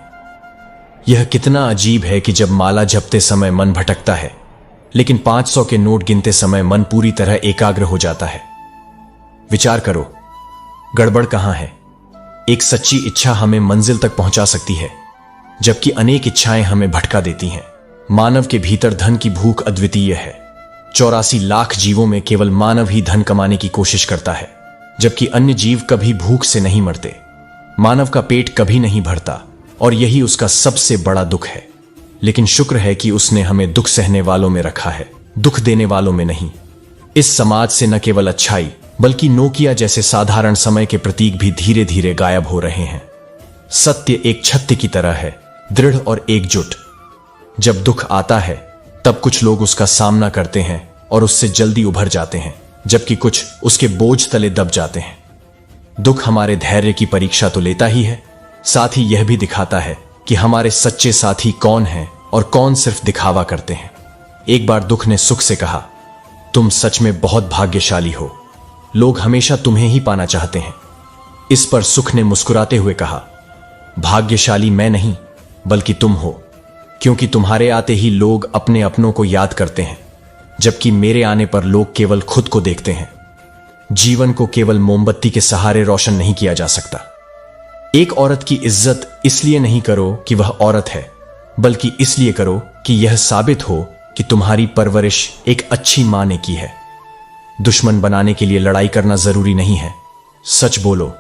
यह कितना अजीब है कि जब माला जपते समय मन भटकता है, लेकिन 500 के नोट गिनते समय मन पूरी तरह एकाग्र हो जाता है। विचार करो, गड़बड़ कहां है? एक सच्ची इच्छा हमें मंजिल तक पहुंचा सकती है, जबकि अनेक इच्छाएं हमें भटका देती हैं। मानव के भीतर धन की भूख अद्वितीय है। 84 लाख जीवों में केवल मानव ही धन कमाने की कोशिश करता है, जबकि अन्य जीव कभी भूख से नहीं मरते। मानव का पेट कभी नहीं भरता, और यही उसका सबसे बड़ा दुख है। लेकिन शुक्र है कि उसने हमें दुख सहने वालों में रखा है, दुख देने वालों में नहीं। इस समाज से न केवल अच्छाई, बल्कि नोकिया जैसे साधारण समय के प्रतीक भी धीरे धीरे गायब हो रहे हैं। सत्य एक छत्ते की तरह है, दृढ़ और एकजुट। जब दुख आता है, तब कुछ लोग उसका सामना करते हैं और उससे जल्दी उभर जाते हैं, जबकि कुछ उसके बोझ तले दब जाते हैं। दुख हमारे धैर्य की परीक्षा तो लेता ही है, साथ ही यह भी दिखाता है कि हमारे सच्चे साथी कौन हैं और कौन सिर्फ दिखावा करते हैं। एक बार दुख ने सुख से कहा, तुम सच में बहुत भाग्यशाली हो, लोग हमेशा तुम्हें ही पाना चाहते हैं। इस पर सुख ने मुस्कुराते हुए कहा, भाग्यशाली मैं नहीं, बल्कि तुम हो, क्योंकि तुम्हारे आते ही लोग अपने अपनों को याद करते हैं, जबकि मेरे आने पर लोग केवल खुद को देखते हैं। जीवन को केवल मोमबत्ती के सहारे रोशन नहीं किया जा सकता। एक औरत की इज्जत इसलिए नहीं करो कि वह औरत है, बल्कि इसलिए करो कि यह साबित हो कि तुम्हारी परवरिश एक अच्छी मां ने की है। दुश्मन बनाने के लिए लड़ाई करना जरूरी नहीं है। सच बोलो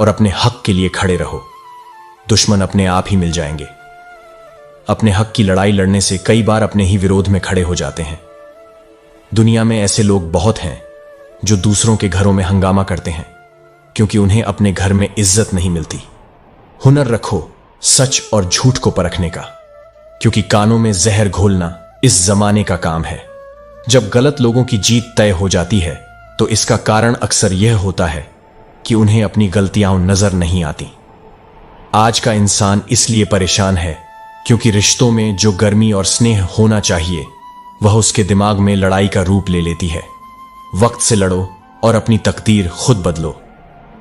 और अपने हक के लिए खड़े रहो, दुश्मन अपने आप ही मिल जाएंगे। अपने हक की लड़ाई लड़ने से कई बार अपने ही विरोध में खड़े हो जाते हैं। दुनिया में ऐसे लोग बहुत हैं जो दूसरों के घरों में हंगामा करते हैं, क्योंकि उन्हें अपने घर में इज्जत नहीं मिलती। हुनर रखो सच और झूठ को परखने का, क्योंकि कानों में जहर घोलना इस जमाने का काम है। जब गलत लोगों की जीत तय हो जाती है, तो इसका कारण अक्सर यह होता है कि उन्हें अपनी गलतियां नजर नहीं आती। आज का इंसान इसलिए परेशान है क्योंकि रिश्तों में जो गर्मी और स्नेह होना चाहिए, वह उसके दिमाग में लड़ाई का रूप ले लेती है। वक्त से लड़ो और अपनी तकदीर खुद बदलो।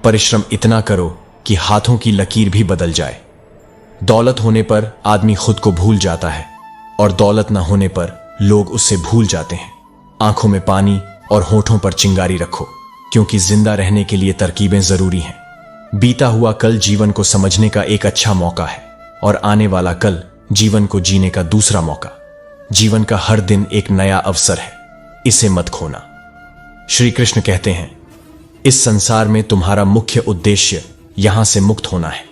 परिश्रम इतना करो कि हाथों की लकीर भी बदल जाए। दौलत होने पर आदमी खुद को भूल जाता है, और दौलत न होने पर लोग उससे भूल जाते हैं। आंखों में पानी और होठों पर चिंगारी रखो, क्योंकि जिंदा रहने के लिए तरकीबें जरूरी हैं। बीता हुआ कल जीवन को समझने का एक अच्छा मौका है, और आने वाला कल जीवन को जीने का दूसरा मौका। जीवन का हर दिन एक नया अवसर है, इसे मत खोना। श्री कृष्ण कहते हैं, इस संसार में तुम्हारा मुख्य उद्देश्य यहां से मुक्त होना है,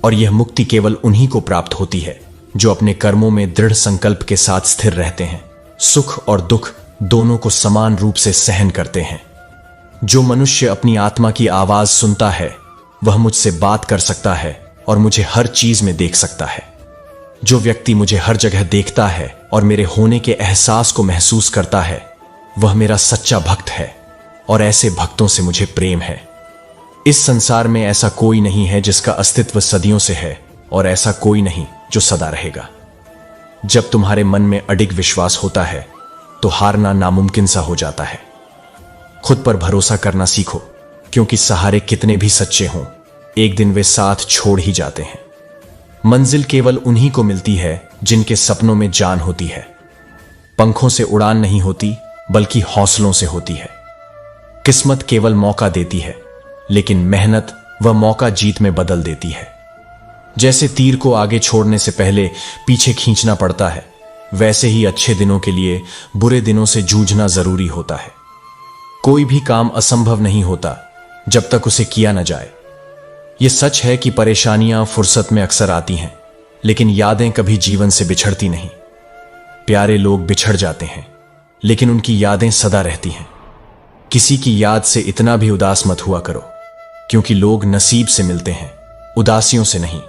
और यह मुक्ति केवल उन्हीं को प्राप्त होती है जो अपने कर्मों में दृढ़ संकल्प के साथ स्थिर रहते हैं, सुख और दुख दोनों को समान रूप से सहन करते हैं। जो मनुष्य अपनी आत्मा की आवाज सुनता है, वह मुझसे बात कर सकता है और मुझे हर चीज में देख सकता है। जो व्यक्ति मुझे हर जगह देखता है और मेरे होने के एहसास को महसूस करता है, वह मेरा सच्चा भक्त है, और ऐसे भक्तों से मुझे प्रेम है। इस संसार में ऐसा कोई नहीं है जिसका अस्तित्व सदियों से है, और ऐसा कोई नहीं जो सदा रहेगा। जब तुम्हारे मन में अडिग विश्वास होता है, तो हारना नामुमकिन सा हो जाता है। खुद पर भरोसा करना सीखो, क्योंकि सहारे कितने भी सच्चे हों, एक दिन वे साथ छोड़ ही जाते हैं। मंजिल केवल उन्हीं को मिलती है जिनके सपनों में जान होती है। पंखों से उड़ान नहीं होती, बल्कि हौसलों से होती है। किस्मत केवल मौका देती है, लेकिन मेहनत वह मौका जीत में बदल देती है। जैसे तीर को आगे छोड़ने से पहले पीछे खींचना पड़ता है, वैसे ही अच्छे दिनों के लिए बुरे दिनों से जूझना जरूरी होता है। कोई भी काम असंभव नहीं होता जब तक उसे किया न जाए। यह सच है कि परेशानियां फुर्सत में अक्सर आती हैं, लेकिन यादें कभी जीवन से बिछड़ती नहीं। प्यारे लोग बिछड़ जाते हैं, लेकिन उनकी यादें सदा रहती हैं। किसी की याद से इतना भी उदास मत हुआ करो, क्योंकि लोग नसीब से मिलते हैं, उदासियों से नहीं।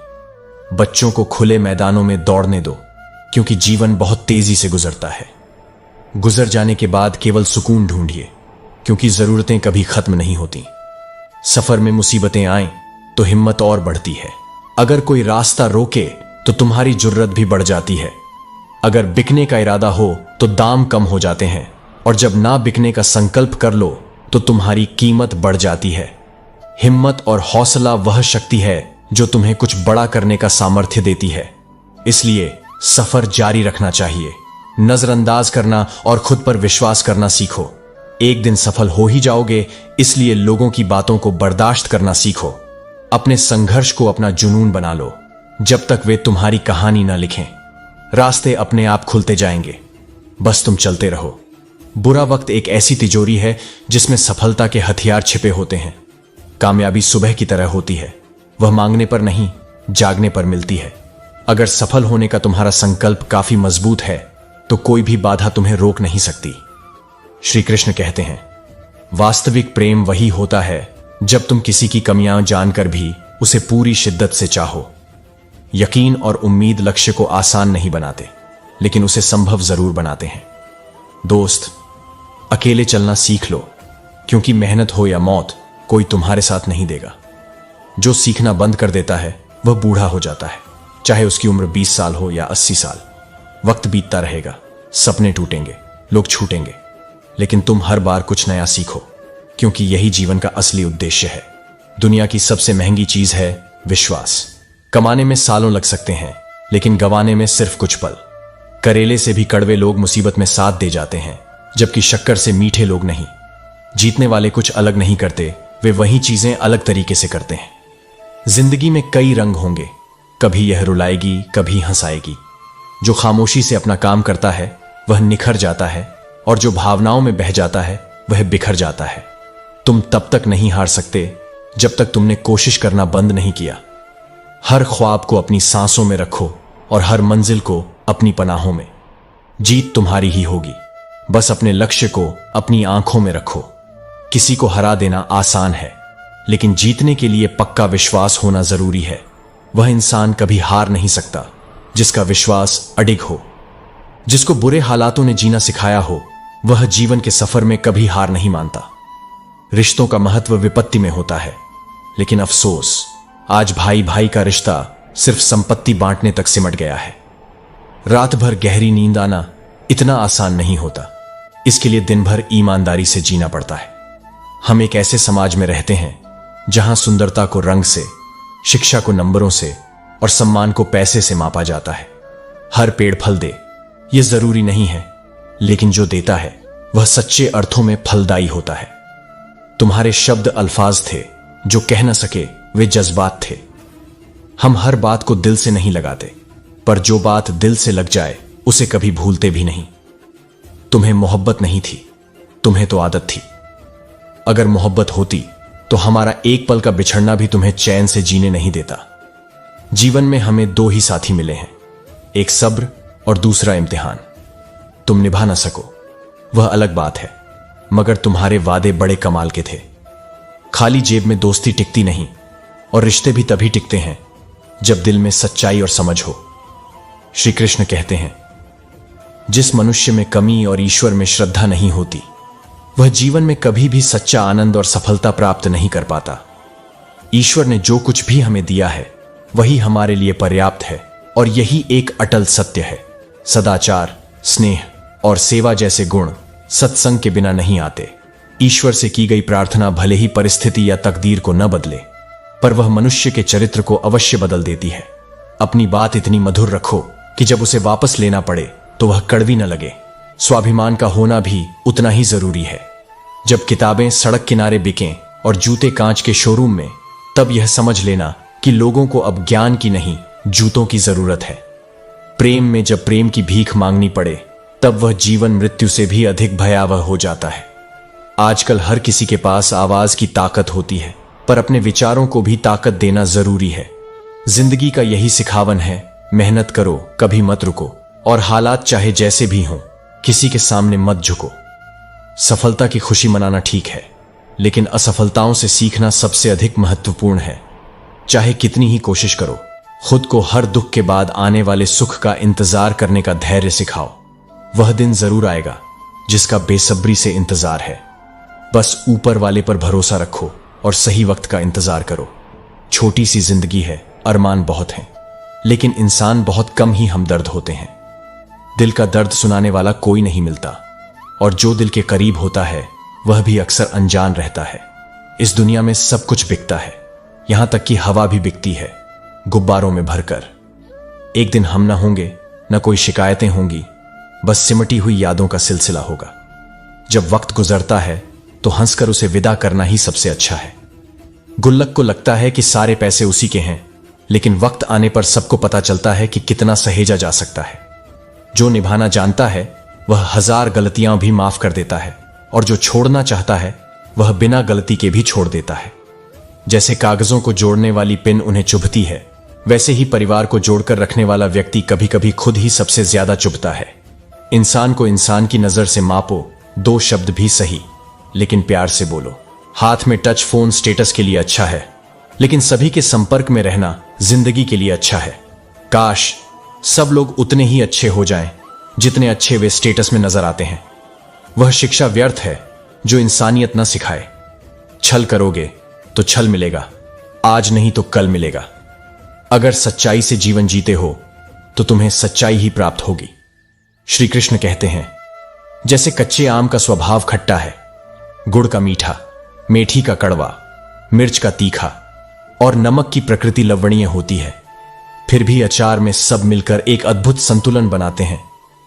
बच्चों को खुले मैदानों में दौड़ने दो, क्योंकि जीवन बहुत तेजी से गुजरता है। गुजर जाने के बाद केवल सुकून ढूंढिए, क्योंकि जरूरतें कभी खत्म नहीं होती। सफर में मुसीबतें आएं तो हिम्मत और बढ़ती है। अगर कोई रास्ता रोके तो तुम्हारी जुर्रत भी बढ़ जाती है। अगर बिकने का इरादा हो तो दाम कम हो जाते हैं, और जब ना बिकने का संकल्प कर लो तो तुम्हारी कीमत बढ़ जाती है। हिम्मत और हौसला वह शक्ति है जो तुम्हें कुछ बड़ा करने का सामर्थ्य देती है। इसलिए सफर जारी रखना चाहिए। नजरअंदाज करना और खुद पर विश्वास करना सीखो। एक दिन सफल हो ही जाओगे, इसलिए लोगों की बातों को बर्दाश्त करना सीखो। अपने संघर्ष को अपना जुनून बना लो, जब तक वे तुम्हारी कहानी ना लिखें। रास्ते अपने आप खुलते जाएंगे, बस तुम चलते रहो। बुरा वक्त एक ऐसी तिजोरी है जिसमें सफलता के हथियार छिपे होते हैं। कामयाबी सुबह की तरह होती है, वह मांगने पर नहीं, जागने पर मिलती है। अगर सफल होने का तुम्हारा संकल्प काफी मजबूत है तो कोई भी बाधा तुम्हें रोक नहीं सकती। श्री कृष्ण कहते हैं, वास्तविक प्रेम वही होता है जब तुम किसी की कमियां जानकर भी उसे पूरी शिद्दत से चाहो। यकीन और उम्मीद लक्ष्य को आसान नहीं बनाते, लेकिन उसे संभव जरूर बनाते हैं। दोस्त, अकेले चलना सीख लो, क्योंकि मेहनत हो या मौत कोई तुम्हारे साथ नहीं देगा। जो सीखना बंद कर देता है वह बूढ़ा हो जाता है, चाहे उसकी उम्र 20 साल हो या 80 साल। वक्त बीतता रहेगा, सपने टूटेंगे, लोग छूटेंगे, लेकिन तुम हर बार कुछ नया सीखो, क्योंकि यही जीवन का असली उद्देश्य है। दुनिया की सबसे महंगी चीज है विश्वास। कमाने में सालों लग सकते हैं, लेकिन गंवाने में सिर्फ कुछ पल। करेले से भी कड़वे लोग मुसीबत में साथ दे जाते हैं, जबकि शक्कर से मीठे लोग नहीं। जीतने वाले कुछ अलग नहीं करते, वे वही चीजें अलग तरीके से करते हैं। जिंदगी में कई रंग होंगे, कभी यह रुलाएगी, कभी हंसाएगी। जो खामोशी से अपना काम करता है वह निखर जाता है, और जो भावनाओं में बह जाता है वह बिखर जाता है। तुम तब तक नहीं हार सकते जब तक तुमने कोशिश करना बंद नहीं किया। हर ख्वाब को अपनी सांसों में रखो और हर मंजिल को अपनी पनाहों में। जीत तुम्हारी ही होगी, बस अपने लक्ष्य को अपनी आंखों में रखो। किसी को हरा देना आसान है, लेकिन जीतने के लिए पक्का विश्वास होना जरूरी है। वह इंसान कभी हार नहीं सकता जिसका विश्वास अडिग हो। जिसको बुरे हालातों ने जीना सिखाया हो, वह जीवन के सफर में कभी हार नहीं मानता। रिश्तों का महत्व विपत्ति में होता है, लेकिन अफसोस आज भाई भाई का रिश्ता सिर्फ संपत्ति बांटने तक सिमट गया है। रात भर गहरी नींद आना इतना आसान नहीं होता, इसके लिए दिन भर ईमानदारी से जीना पड़ता है। हम एक ऐसे समाज में रहते हैं जहां सुंदरता को रंग से, शिक्षा को नंबरों से और सम्मान को पैसे से मापा जाता है। हर पेड़ फल दे यह जरूरी नहीं है, लेकिन जो देता है वह सच्चे अर्थों में फलदायी होता है। तुम्हारे शब्द अल्फाज थे, जो कह न सके वे जज्बात थे। हम हर बात को दिल से नहीं लगाते, पर जो बात दिल से लग जाए उसे कभी भूलते भी नहीं। तुम्हें मोहब्बत नहीं थी, तुम्हें तो आदत थी। अगर मोहब्बत होती तो हमारा एक पल का बिछड़ना भी तुम्हें चैन से जीने नहीं देता। जीवन में हमें दो ही साथी मिले हैं, एक सब्र और दूसरा इम्तिहान। तुम निभा ना सको वह अलग बात है, मगर तुम्हारे वादे बड़े कमाल के थे। खाली जेब में दोस्ती टिकती नहीं, और रिश्ते भी तभी टिकते हैं जब दिल में सच्चाई और समझ हो। श्री कृष्ण कहते हैं, जिस मनुष्य में कमी और ईश्वर में श्रद्धा नहीं होती, वह जीवन में कभी भी सच्चा आनंद और सफलता प्राप्त नहीं कर पाता। ईश्वर ने जो कुछ भी हमें दिया है वही हमारे लिए पर्याप्त है, और यही एक अटल सत्य है। सदाचार, स्नेह और सेवा जैसे गुण सत्संग के बिना नहीं आते। ईश्वर से की गई प्रार्थना भले ही परिस्थिति या तकदीर को न बदले, पर वह मनुष्य के चरित्र को अवश्य बदल देती है। अपनी बात इतनी मधुर रखो कि जब उसे वापस लेना पड़े तो वह कड़वी न लगे। स्वाभिमान का होना भी उतना ही जरूरी है। जब किताबें सड़क किनारे बिकें और जूते कांच के शोरूम में, तब यह समझ लेना कि लोगों को अब ज्ञान की नहीं, जूतों की जरूरत है। प्रेम में जब प्रेम की भीख मांगनी पड़े, तब वह जीवन मृत्यु से भी अधिक भयावह हो जाता है। आजकल हर किसी के पास आवाज की ताकत होती है, पर अपने विचारों को भी ताकत देना जरूरी है। जिंदगी का यही सिखावन है मेहनत करो, कभी मत रुको, और हालात चाहे जैसे भी हों किसी के सामने मत झुको। सफलता की खुशी मनाना ठीक है, लेकिन असफलताओं से सीखना सबसे अधिक महत्वपूर्ण है। चाहे कितनी ही कोशिश करो, खुद को हर दुख के बाद आने वाले सुख का इंतजार करने का धैर्य सिखाओ। वह दिन जरूर आएगा जिसका बेसब्री से इंतजार है। बस ऊपर वाले पर भरोसा रखो और सही वक्त का इंतजार करो। छोटी सी जिंदगी है, अरमान बहुत हैं, लेकिन इंसान बहुत कम ही हमदर्द होते हैं। दिल का दर्द सुनाने वाला कोई नहीं मिलता, और जो दिल के करीब होता है वह भी अक्सर अनजान रहता है। इस दुनिया में सब कुछ बिकता है, यहां तक कि हवा भी बिकती है, गुब्बारों में भरकर। एक दिन हम ना होंगे, न कोई शिकायतें होंगी, बस सिमटी हुई यादों का सिलसिला होगा। जब वक्त गुजरता है तो हंसकर उसे विदा करना ही सबसे अच्छा है। गुल्लक को लगता है कि सारे पैसे उसी के हैं, लेकिन वक्त आने पर सबको पता चलता है कि कितना सहेजा जा सकता है। जो निभाना जानता है वह 1000 गलतियां भी माफ कर देता है, और जो छोड़ना चाहता है वह बिना गलती के भी छोड़ देता है। जैसे कागजों को जोड़ने वाली पिन उन्हें चुभती है, वैसे ही परिवार को जोड़कर रखने वाला व्यक्ति कभी कभी खुद ही सबसे ज्यादा चुभता है। इंसान को इंसान की नजर से मापो, 2 शब्द भी सही, लेकिन प्यार से बोलो। हाथ में टच फोन स्टेटस के लिए अच्छा है, लेकिन सभी के संपर्क में रहना जिंदगी के लिए अच्छा है। काश सब लोग उतने ही अच्छे हो जाएं जितने अच्छे वे स्टेटस में नजर आते हैं। वह शिक्षा व्यर्थ है जो इंसानियत न सिखाए। छल करोगे तो छल मिलेगा, आज नहीं तो कल मिलेगा। अगर सच्चाई से जीवन जीते हो तो तुम्हें सच्चाई ही प्राप्त होगी। श्री कृष्ण कहते हैं, जैसे कच्चे आम का स्वभाव खट्टा है, गुड़ का मीठा, मेठी का कड़वा, मिर्च का तीखा और नमक की प्रकृति लवणीय होती है, फिर भी अचार में सब मिलकर एक अद्भुत संतुलन बनाते हैं।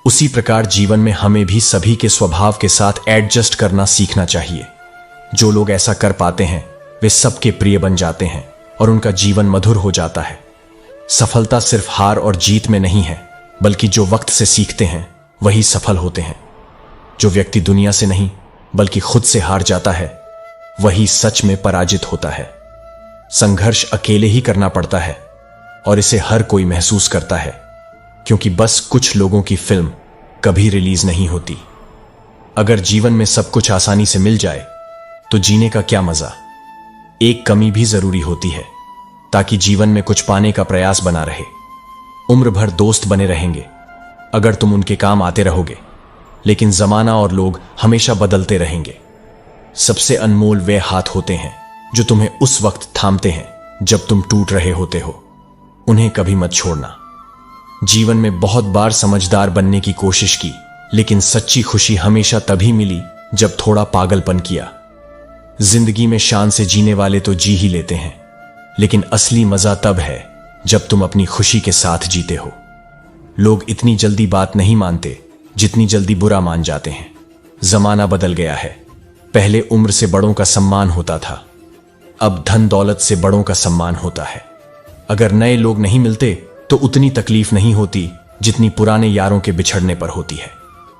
उसी प्रकार जीवन में हमें भी सभी के स्वभाव के साथ एडजस्ट करना सीखना चाहिए। जो लोग ऐसा कर पाते हैं वे सबके प्रिय बन जाते हैं और उनका जीवन मधुर हो जाता है। सफलता सिर्फ हार और जीत में नहीं है, बल्कि जो वक्त से सीखते हैं वही सफल होते हैं। जो व्यक्ति दुनिया से नहीं बल्कि खुद से हार जाता है वही सच में पराजित होता है। संघर्ष अकेले ही करना पड़ता है और इसे हर कोई महसूस करता है, क्योंकि बस कुछ लोगों की फिल्म कभी रिलीज नहीं होती। अगर जीवन में सब कुछ आसानी से मिल जाए तो जीने का क्या मजा। एक कमी भी जरूरी होती है ताकि जीवन में कुछ पाने का प्रयास बना रहे। उम्र भर दोस्त बने रहेंगे अगर तुम उनके काम आते रहोगे, लेकिन जमाना और लोग हमेशा बदलते रहेंगे। सबसे अनमोल वे हाथ होते हैं जो तुम्हें उस वक्त थामते हैं जब तुम टूट रहे होते हो। उन्हें कभी मत छोड़ना। जीवन में बहुत बार समझदार बनने की कोशिश की, लेकिन सच्ची खुशी हमेशा तभी मिली जब थोड़ा पागलपन किया। जिंदगी में शान से जीने वाले तो जी ही लेते हैं, लेकिन असली मजा तब है जब तुम अपनी खुशी के साथ जीते हो। लोग इतनी जल्दी बात नहीं मानते जितनी जल्दी बुरा मान जाते हैं। जमाना बदल गया है। पहले उम्र से बड़ों का सम्मान होता था, अब धन दौलत से बड़ों का सम्मान होता है। अगर नए लोग नहीं मिलते तो उतनी तकलीफ नहीं होती जितनी पुराने यारों के बिछड़ने पर होती है।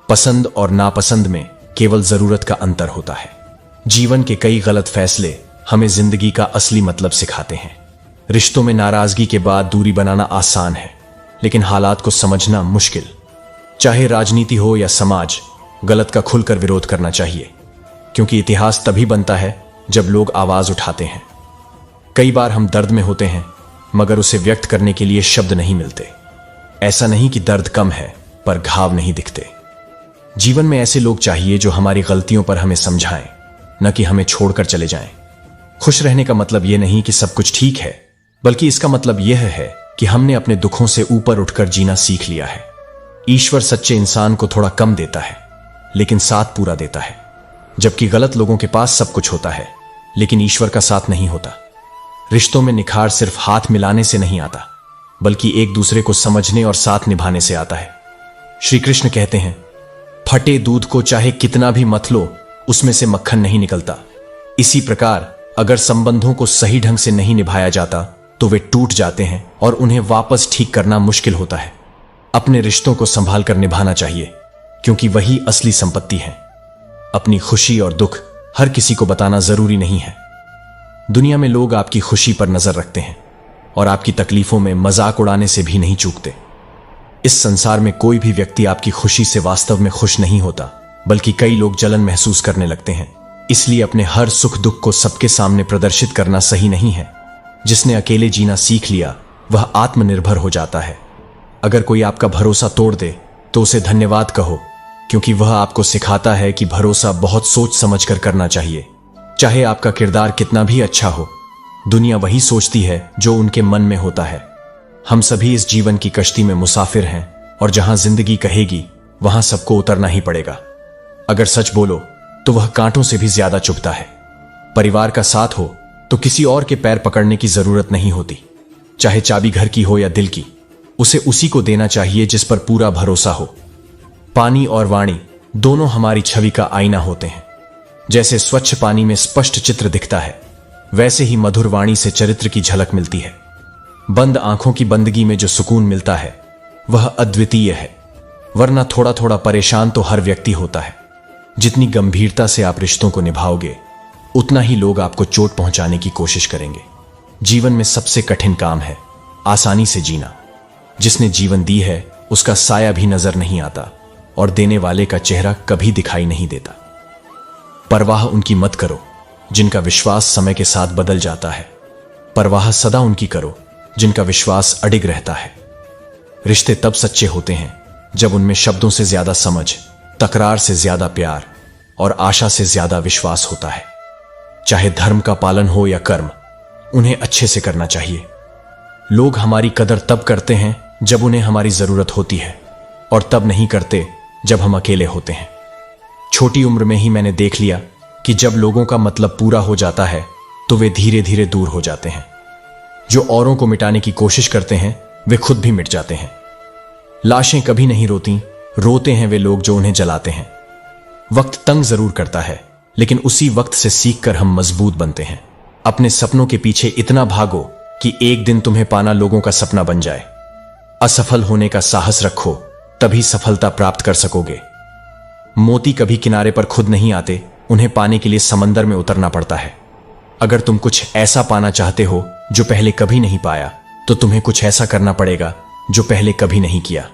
पसंद और नापसंद में केवल जरूरत का अंतर होता है। जीवन के कई गलत फैसले हमें जिंदगी का असली मतलब सिखाते हैं। रिश्तों में नाराजगी के बाद दूरी बनाना आसान है, लेकिन हालात को समझना मुश्किल। चाहे राजनीति हो या समाज, गलत का खुलकर विरोध करना चाहिए, क्योंकि इतिहास तभी बनता है जब लोग आवाज उठाते हैं। कई बार हम दर्द में होते हैं मगर उसे व्यक्त करने के लिए शब्द नहीं मिलते। ऐसा नहीं कि दर्द कम है पर घाव नहीं दिखते। जीवन में ऐसे लोग चाहिए जो हमारी गलतियों पर हमें समझाएं, न कि हमें छोड़कर चले जाएं। खुश रहने का मतलब यह नहीं कि सब कुछ ठीक है, बल्कि इसका मतलब यह है कि हमने अपने दुखों से ऊपर उठकर जीना सीख लिया है। ईश्वर सच्चे इंसान को थोड़ा कम देता है, लेकिन साथ पूरा देता है। जबकि गलत लोगों के पास सब कुछ होता है, लेकिन ईश्वर का साथ नहीं होता। रिश्तों में निखार सिर्फ हाथ मिलाने से नहीं आता, बल्कि एक दूसरे को समझने और साथ निभाने से आता है। श्री कृष्ण कहते हैं, फटे दूध को चाहे कितना भी मथ लो, उसमें से मक्खन नहीं निकलता। इसी प्रकार अगर संबंधों को सही ढंग से नहीं निभाया जाता तो वे टूट जाते हैं और उन्हें वापस ठीक करना मुश्किल होता है। अपने रिश्तों को संभाल कर निभाना चाहिए, क्योंकि वही असली संपत्ति है। अपनी खुशी और दुख हर किसी को बताना जरूरी नहीं है। दुनिया में लोग आपकी खुशी पर नजर रखते हैं और आपकी तकलीफों में मजाक उड़ाने से भी नहीं चूकते। इस संसार में कोई भी व्यक्ति आपकी खुशी से वास्तव में खुश नहीं होता, बल्कि कई लोग जलन महसूस करने लगते हैं। इसलिए अपने हर सुख दुख को सबके सामने प्रदर्शित करना सही नहीं है। जिसने अकेले जीना सीख लिया वह आत्मनिर्भर हो जाता है। अगर कोई आपका भरोसा तोड़ दे तो उसे धन्यवाद कहो, क्योंकि वह आपको सिखाता है कि भरोसा बहुत सोच समझकर करना चाहिए। चाहे आपका किरदार कितना भी अच्छा हो, दुनिया वही सोचती है जो उनके मन में होता है। हम सभी इस जीवन की कश्ती में मुसाफिर हैं और जहां जिंदगी कहेगी वहां सबको उतरना ही पड़ेगा। अगर सच बोलो तो वह कांटों से भी ज्यादा चुभता है। परिवार का साथ हो तो किसी और के पैर पकड़ने की जरूरत नहीं होती। चाहे चाबी घर की हो या दिल की, उसे उसी को देना चाहिए जिस पर पूरा भरोसा हो। पानी और वाणी दोनों हमारी छवि का आईना होते हैं। जैसे स्वच्छ पानी में स्पष्ट चित्र दिखता है, वैसे ही मधुर वाणी से चरित्र की झलक मिलती है। बंद आंखों की बंदगी में जो सुकून मिलता है वह अद्वितीय है, वरना थोड़ा थोड़ा परेशान तो हर व्यक्ति होता है। जितनी गंभीरता से आप रिश्तों को निभाओगे, उतना ही लोग आपको चोट पहुंचाने की कोशिश करेंगे। जीवन में सबसे कठिन काम है आसानी से जीना। जिसने जीवन दी है उसका साया भी नजर नहीं आता और देने वाले का चेहरा कभी दिखाई नहीं देता। परवाह उनकी मत करो जिनका विश्वास समय के साथ बदल जाता है। परवाह सदा उनकी करो जिनका विश्वास अडिग रहता है। रिश्ते तब सच्चे होते हैं जब उनमें शब्दों से ज्यादा समझ, तकरार से ज्यादा प्यार और आशा से ज्यादा विश्वास होता है। चाहे धर्म का पालन हो या कर्म, उन्हें अच्छे से करना चाहिए। लोग हमारी कदर तब करते हैं जब उन्हें हमारी जरूरत होती है, और तब नहीं करते जब हम अकेले होते हैं। छोटी उम्र में ही मैंने देख लिया कि जब लोगों का मतलब पूरा हो जाता है तो वे धीरे धीरे दूर हो जाते हैं। जो औरों को मिटाने की कोशिश करते हैं वे खुद भी मिट जाते हैं। लाशें कभी नहीं रोती, रोते हैं वे लोग जो उन्हें जलाते हैं। वक्त तंग जरूर करता है, लेकिन उसी वक्त से सीखकर हम मजबूत बनते हैं। अपने सपनों के पीछे इतना भागो कि एक दिन तुम्हें पाना लोगों का सपना बन जाए। असफल होने का साहस रखो, तभी सफलता प्राप्त कर सकोगे। मोती कभी किनारे पर खुद नहीं आते, उन्हें पाने के लिए समंदर में उतरना पड़ता है। अगर तुम कुछ ऐसा पाना चाहते हो जो पहले कभी नहीं पाया, तो तुम्हें कुछ ऐसा करना पड़ेगा जो पहले कभी नहीं किया।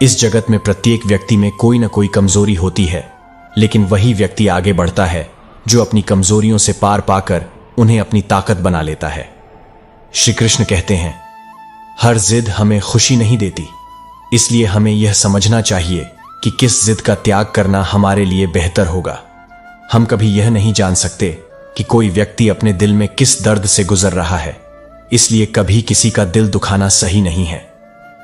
इस जगत में प्रत्येक व्यक्ति में कोई ना कोई कमजोरी होती है, लेकिन वही व्यक्ति आगे बढ़ता है जो अपनी कमजोरियों से पार पाकर उन्हें अपनी ताकत बना लेता है। श्री कृष्ण कहते हैं, हर जिद हमें खुशी नहीं देती, इसलिए हमें यह समझना चाहिए कि किस जिद का त्याग करना हमारे लिए बेहतर होगा। हम कभी यह नहीं जान सकते कि कोई व्यक्ति अपने दिल में किस दर्द से गुजर रहा है, इसलिए कभी किसी का दिल दुखाना सही नहीं है।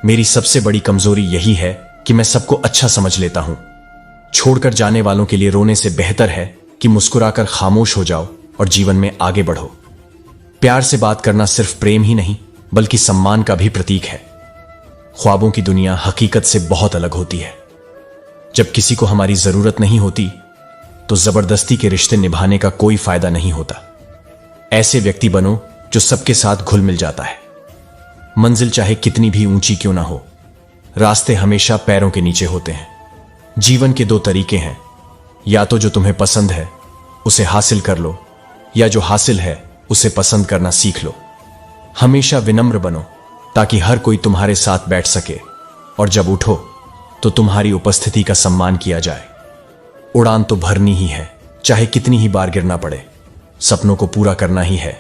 मेरी सबसे बड़ी कमजोरी यही है कि मैं सबको अच्छा समझ लेता हूं। छोड़कर जाने वालों के लिए रोने से बेहतर है कि मुस्कुराकर खामोश हो जाओ और जीवन में आगे बढ़ो। प्यार से बात करना सिर्फ प्रेम ही नहीं, बल्कि सम्मान का भी प्रतीक है। ख्वाबों की दुनिया हकीकत से बहुत अलग होती है। जब किसी को हमारी जरूरत नहीं होती, तो जबरदस्ती के रिश्ते निभाने का कोई फायदा नहीं होता। ऐसे व्यक्ति बनो जो सबके साथ घुल मिल जाता है। मंजिल चाहे कितनी भी ऊंची क्यों ना हो, रास्ते हमेशा पैरों के नीचे होते हैं। जीवन के दो तरीके हैं, या तो जो तुम्हें पसंद है उसे हासिल कर लो, या जो हासिल है उसे पसंद करना सीख लो। हमेशा विनम्र बनो ताकि हर कोई तुम्हारे साथ बैठ सके, और जब उठो तो तुम्हारी उपस्थिति का सम्मान किया जाए। उड़ान तो भरनी ही है, चाहे कितनी ही बार गिरना पड़े। सपनों को पूरा करना ही है,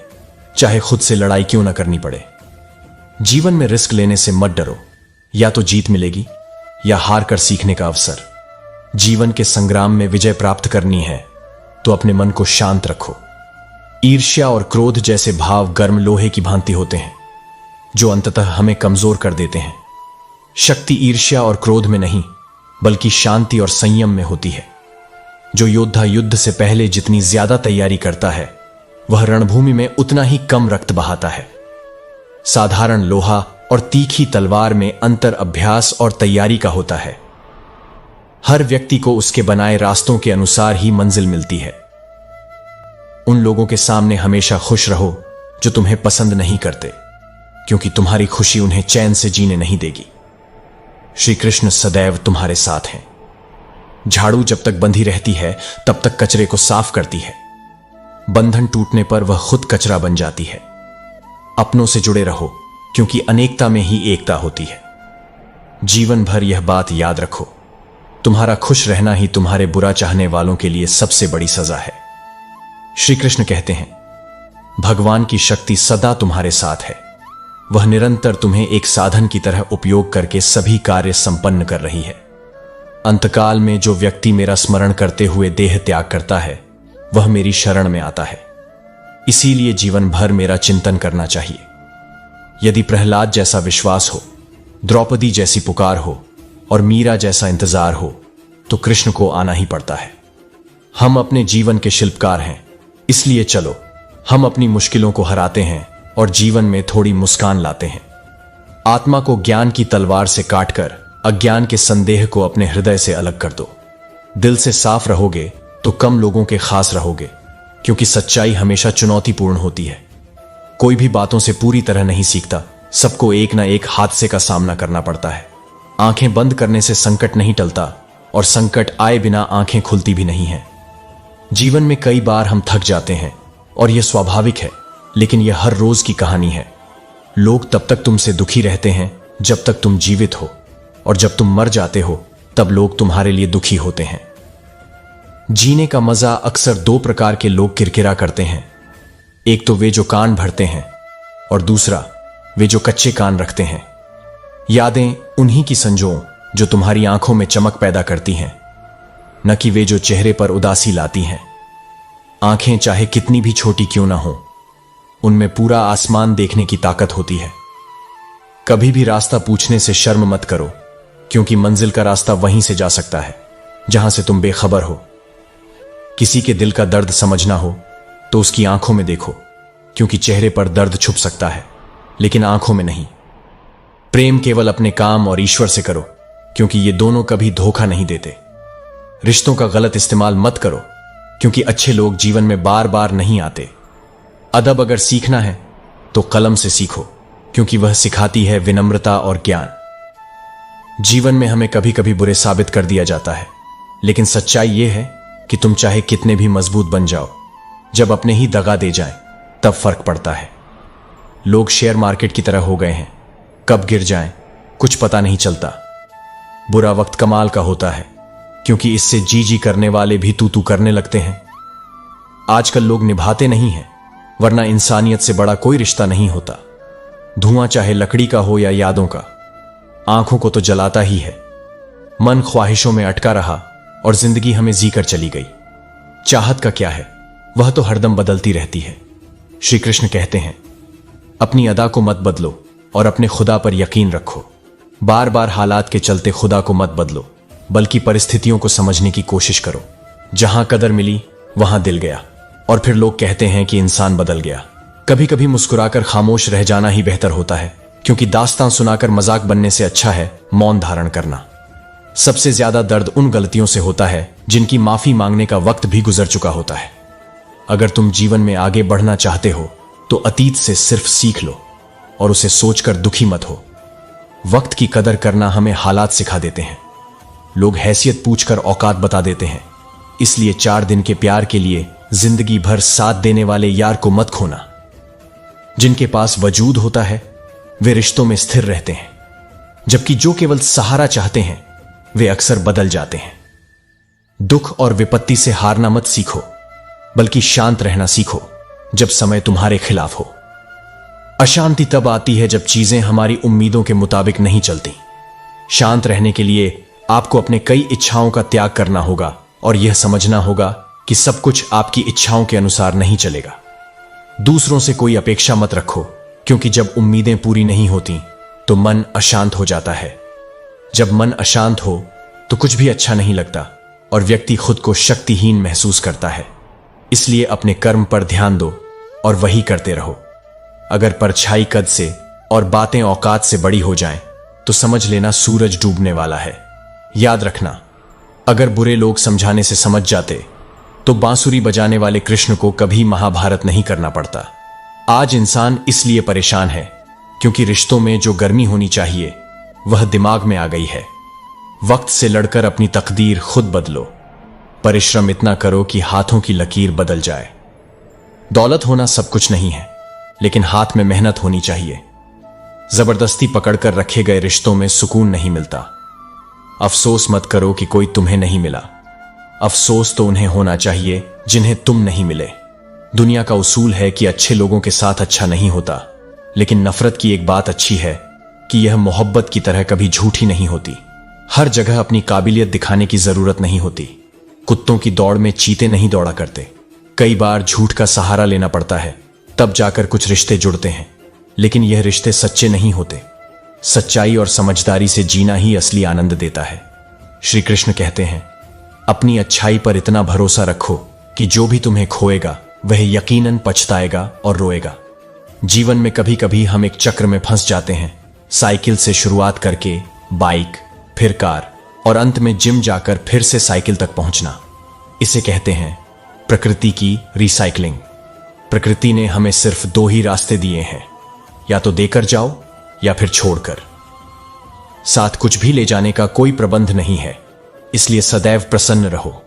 चाहे खुद से लड़ाई क्यों ना करनी पड़े। जीवन में रिस्क लेने से मत डरो, या तो जीत मिलेगी या हार कर सीखने का अवसर। जीवन के संग्राम में विजय प्राप्त करनी है तो अपने मन को शांत रखो। ईर्ष्या और क्रोध जैसे भाव गर्म लोहे की भांति होते हैं, जो अंततः हमें कमजोर कर देते हैं। शक्ति ईर्ष्या और क्रोध में नहीं, बल्कि शांति और संयम में होती है। जो योद्धा युद्ध से पहले जितनी ज्यादा तैयारी करता है, वह रणभूमि में उतना ही कम रक्त बहाता है। साधारण लोहा और तीखी तलवार में अंतर अभ्यास और तैयारी का होता है। हर व्यक्ति को उसके बनाए रास्तों के अनुसार ही मंजिल मिलती है। उन लोगों के सामने हमेशा खुश रहो जो तुम्हें पसंद नहीं करते, क्योंकि तुम्हारी खुशी उन्हें चैन से जीने नहीं देगी। श्री कृष्ण सदैव तुम्हारे साथ हैं। झाड़ू जब तक बंधी रहती है तब तक कचरे को साफ करती है। बंधन टूटने पर वह खुद कचरा बन जाती है। अपनों से जुड़े रहो, क्योंकि अनेकता में ही एकता होती है। जीवन भर यह बात याद रखो, तुम्हारा खुश रहना ही तुम्हारे बुरा चाहने वालों के लिए सबसे बड़ी सजा है। श्री कृष्ण कहते हैं, भगवान की शक्ति सदा तुम्हारे साथ है। वह निरंतर तुम्हें एक साधन की तरह उपयोग करके सभी कार्य संपन्न कर रही है। अंतकाल में जो व्यक्ति मेरा स्मरण करते हुए देह त्याग करता है, वह मेरी शरण में आता है। इसीलिए जीवन भर मेरा चिंतन करना चाहिए। यदि प्रहलाद जैसा विश्वास हो, द्रौपदी जैसी पुकार हो और मीरा जैसा इंतजार हो, तो कृष्ण को आना ही पड़ता है। हम अपने जीवन के शिल्पकार हैं, इसलिए चलो हम अपनी मुश्किलों को हराते हैं और जीवन में थोड़ी मुस्कान लाते हैं। आत्मा को ज्ञान की तलवार से काटकर अज्ञान के संदेह को अपने हृदय से अलग कर दो। दिल से साफ रहोगे तो कम लोगों के खास रहोगे, क्योंकि सच्चाई हमेशा चुनौतीपूर्ण होती है। कोई भी बातों से पूरी तरह नहीं सीखता, सबको एक ना एक हादसे का सामना करना पड़ता है। आंखें बंद करने से संकट नहीं टलता और संकट आए बिना आंखें खुलती भी नहीं हैं। जीवन में कई बार हम थक जाते हैं और यह स्वाभाविक है, लेकिन यह हर रोज की कहानी है। लोग तब तक तुमसे दुखी रहते हैं जब तक तुम जीवित हो, और जब तुम मर जाते हो तब लोग तुम्हारे लिए दुखी होते हैं। जीने का मजा अक्सर दो प्रकार के लोग किरकिरा करते हैं। एक तो वे जो कान भरते हैं और दूसरा वे जो कच्चे कान रखते हैं। यादें उन्हीं की संजो जो तुम्हारी आंखों में चमक पैदा करती हैं, न कि वे जो चेहरे पर उदासी लाती हैं। आंखें चाहे कितनी भी छोटी क्यों ना हो, उनमें पूरा आसमान देखने की ताकत होती है। कभी भी रास्ता पूछने से शर्म मत करो, क्योंकि मंजिल का रास्ता वहीं से जा सकता है जहां से तुम बेखबर हो। किसी के दिल का दर्द समझना हो तो उसकी आंखों में देखो, क्योंकि चेहरे पर दर्द छुप सकता है लेकिन आंखों में नहीं। प्रेम केवल अपने काम और ईश्वर से करो, क्योंकि ये दोनों कभी धोखा नहीं देते। रिश्तों का गलत इस्तेमाल मत करो, क्योंकि अच्छे लोग जीवन में बार बार नहीं आते। अदब अगर सीखना है तो कलम से सीखो, क्योंकि वह सिखाती है विनम्रता और ज्ञान। जीवन में हमें कभी कभी बुरे साबित कर दिया जाता है, लेकिन सच्चाई यह है कि तुम चाहे कितने भी मजबूत बन जाओ, जब अपने ही दगा दे जाएं, तब फर्क पड़ता है। लोग शेयर मार्केट की तरह हो गए हैं, कब गिर जाएं कुछ पता नहीं चलता। बुरा वक्त कमाल का होता है, क्योंकि इससे जी जी करने वाले भी तू तू करने लगते हैं। आजकल लोग निभाते नहीं हैं, वरना इंसानियत से बड़ा कोई रिश्ता नहीं होता। धुआं चाहे लकड़ी का हो या यादों का, आंखों को तो जलाता ही है। मन ख्वाहिशों में अटका रहा और जिंदगी हमें जीकर चली गई। चाहत का क्या है, वह तो हरदम बदलती रहती है। श्री कृष्ण कहते हैं, अपनी अदा को मत बदलो और अपने खुदा पर यकीन रखो। बार बार हालात के चलते खुदा को मत बदलो, बल्कि परिस्थितियों को समझने की कोशिश करो। जहां कदर मिली वहां दिल गया। और फिर लोग कहते हैं कि इंसान बदल गया। कभी कभी मुस्कुराकर खामोश रह जाना ही बेहतर होता है, क्योंकि दास्तां सुनाकर मजाक बनने से अच्छा है मौन धारण करना। सबसे ज्यादा दर्द उन गलतियों से होता है जिनकी माफी मांगने का वक्त भी गुजर चुका होता है। अगर तुम जीवन में आगे बढ़ना चाहते हो तो अतीत से सिर्फ सीख लो और उसे सोचकर दुखी मत हो। वक्त की कदर करना हमें हालात सिखा देते हैं। लोग हैसियत पूछकर औकात बता देते हैं, इसलिए 4 दिन के प्यार के लिए जिंदगी भर साथ देने वाले यार को मत खोना। जिनके पास वजूद होता है वे रिश्तों में स्थिर रहते हैं, जबकि जो केवल सहारा चाहते हैं वे अक्सर बदल जाते हैं। दुख और विपत्ति से हारना मत सीखो, बल्कि शांत रहना सीखो जब समय तुम्हारे खिलाफ हो। अशांति तब आती है जब चीजें हमारी उम्मीदों के मुताबिक नहीं चलती। शांत रहने के लिए आपको अपने कई इच्छाओं का त्याग करना होगा और यह समझना होगा कि सब कुछ आपकी इच्छाओं के अनुसार नहीं चलेगा। दूसरों से कोई अपेक्षा मत रखो, क्योंकि जब उम्मीदें पूरी नहीं होती तो मन अशांत हो जाता है। जब मन अशांत हो तो कुछ भी अच्छा नहीं लगता और व्यक्ति खुद को शक्तिहीन महसूस करता है। इसलिए अपने कर्म पर ध्यान दो और वही करते रहो। अगर परछाई कद से और बातें औकात से बड़ी हो जाएं, तो समझ लेना सूरज डूबने वाला है। याद रखना, अगर बुरे लोग समझाने से समझ जाते तो बांसुरी बजाने वाले कृष्ण को कभी महाभारत नहीं करना पड़ता। आज इंसान इसलिए परेशान है क्योंकि रिश्तों में जो गर्मी होनी चाहिए वह दिमाग में आ गई है। वक्त से लड़कर अपनी तकदीर खुद बदलो। परिश्रम इतना करो कि हाथों की लकीर बदल जाए। दौलत होना सब कुछ नहीं है, लेकिन हाथ में मेहनत होनी चाहिए। जबरदस्ती पकड़कर रखे गए रिश्तों में सुकून नहीं मिलता। अफसोस मत करो कि कोई तुम्हें नहीं मिला। अफसोस तो उन्हें होना चाहिए जिन्हें तुम नहीं मिले। दुनिया का उसूल है कि अच्छे लोगों के साथ अच्छा नहीं होता, लेकिन नफरत की एक बात अच्छी है कि यह मोहब्बत की तरह कभी झूठी नहीं होती। हर जगह अपनी काबिलियत दिखाने की जरूरत नहीं होती। कुत्तों की दौड़ में चीते नहीं दौड़ा करते। कई बार झूठ का सहारा लेना पड़ता है, तब जाकर कुछ रिश्ते जुड़ते हैं, लेकिन यह रिश्ते सच्चे नहीं होते। सच्चाई और समझदारी से जीना ही असली आनंद देता है। श्री कृष्ण कहते हैं, अपनी अच्छाई पर इतना भरोसा रखो कि जो भी तुम्हें खोएगा वह यकीनन पछताएगा और रोएगा। जीवन में कभी कभी हम एक चक्र में फंस जाते हैं, साइकिल से शुरुआत करके बाइक, फिर कार और अंत में जिम जाकर फिर से साइकिल तक पहुंचना। इसे कहते हैं प्रकृति की रिसाइकलिंग। प्रकृति ने हमें सिर्फ दो ही रास्ते दिए हैं, या तो देकर जाओ या फिर छोड़कर। साथ कुछ भी ले जाने का कोई प्रबंध नहीं है, इसलिए सदैव प्रसन्न रहो।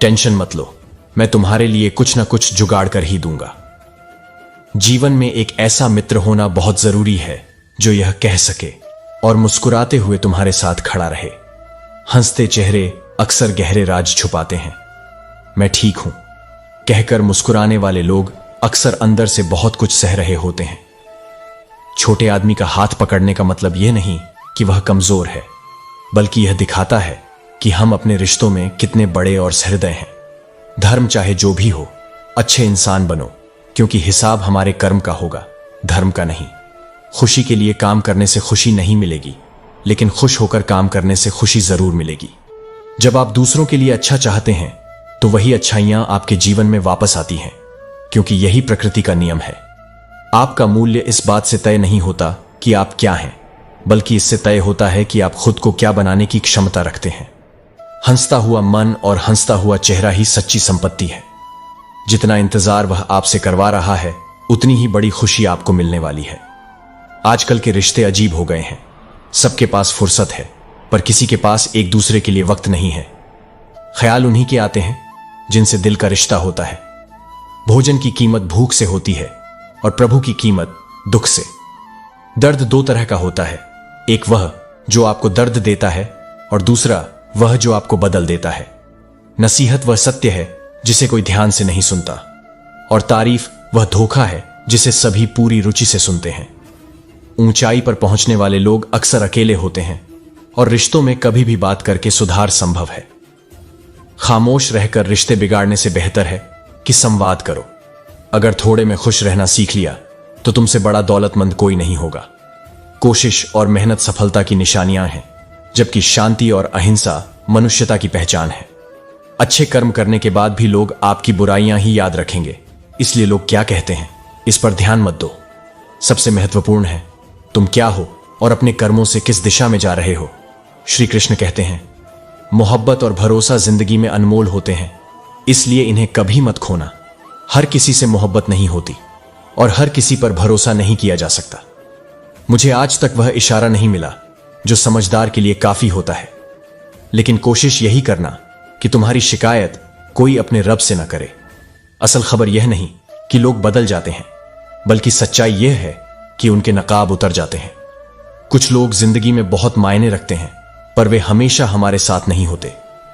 टेंशन मत लो, मैं तुम्हारे लिए कुछ ना कुछ जुगाड़ कर ही दूंगा। जीवन में एक ऐसा मित्र होना बहुत जरूरी है जो यह कह सके और मुस्कुराते हुए तुम्हारे साथ खड़ा रहे। हंसते चेहरे अक्सर गहरे राज छुपाते हैं। मैं ठीक हूं कहकर मुस्कुराने वाले लोग अक्सर अंदर से बहुत कुछ सह रहे होते हैं। छोटे आदमी का हाथ पकड़ने का मतलब यह नहीं कि वह कमजोर है, बल्कि यह दिखाता है कि हम अपने रिश्तों में कितने बड़े और सहृदय हैं। धर्म चाहे जो भी हो, अच्छे इंसान बनो, क्योंकि हिसाब हमारे कर्म का होगा, धर्म का नहीं। खुशी के लिए काम करने से खुशी नहीं मिलेगी, लेकिन खुश होकर काम करने से खुशी जरूर मिलेगी। जब आप दूसरों के लिए अच्छा चाहते हैं तो वही अच्छाइयां आपके जीवन में वापस आती हैं, क्योंकि यही प्रकृति का नियम है। आपका मूल्य इस बात से तय नहीं होता कि आप क्या हैं, बल्कि इससे तय होता है कि आप खुद को क्या बनाने की क्षमता रखते हैं। हंसता हुआ मन और हंसता हुआ चेहरा ही सच्ची संपत्ति है। जितना इंतजार वह आपसे करवा रहा है, उतनी ही बड़ी खुशी आपको मिलने वाली है। आजकल के रिश्ते अजीब हो गए हैं। सबके पास फुर्सत है, पर किसी के पास एक दूसरे के लिए वक्त नहीं है। ख्याल उन्हीं के आते हैं जिनसे दिल का रिश्ता होता है। भोजन की कीमत भूख से होती है और प्रभु की कीमत दुख से। दर्द दो तरह का होता है, एक वह जो आपको दर्द देता है और दूसरा वह जो आपको बदल देता है। नसीहत वह सत्य है जिसे कोई ध्यान से नहीं सुनता, और तारीफ वह धोखा है जिसे सभी पूरी रुचि से सुनते हैं। ऊंचाई पर पहुंचने वाले लोग अक्सर अकेले होते हैं, और रिश्तों में कभी भी बात करके सुधार संभव है। खामोश रहकर रिश्ते बिगाड़ने से बेहतर है कि संवाद करो। अगर थोड़े में खुश रहना सीख लिया तो तुमसे बड़ा दौलतमंद कोई नहीं होगा। कोशिश और मेहनत सफलता की निशानियां हैं, जबकि शांति और अहिंसा मनुष्यता की पहचान है। अच्छे कर्म करने के बाद भी लोग आपकी बुराइयां ही याद रखेंगे, इसलिए लोग क्या कहते हैं इस पर ध्यान मत दो। सबसे महत्वपूर्ण है तुम क्या हो और अपने कर्मों से किस दिशा में जा रहे हो। श्री कृष्ण कहते हैं, मोहब्बत और भरोसा जिंदगी में अनमोल होते हैं, इसलिए इन्हें कभी मत खोना। हर किसी से मोहब्बत नहीं होती और हर किसी पर भरोसा नहीं किया जा सकता। मुझे आज तक वह इशारा नहीं मिला जो समझदार के लिए काफी होता है, लेकिन कोशिश यही करना कि तुम्हारी शिकायत कोई अपने रब से न करे। असल खबर यह नहीं कि लोग बदल जाते हैं, बल्कि सच्चाई यह है कि उनके नकाब उतर जाते हैं। कुछ लोग जिंदगी में बहुत मायने रखते हैं, पर वे हमेशा हमारे साथ नहीं होते।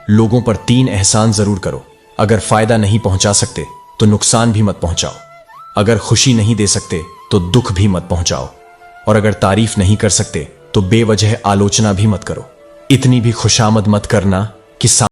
लोगों पर 3 एहसान जरूर करो। अगर फायदा नहीं पहुंचा सकते तो नुकसान भी मत पहुंचाओ। अगर खुशी नहीं दे सकते तो दुख भी मत पहुंचाओ, और अगर तारीफ नहीं कर सकते तो बेवजह आलोचना भी मत करो। इतनी भी खुशामद मत करना कि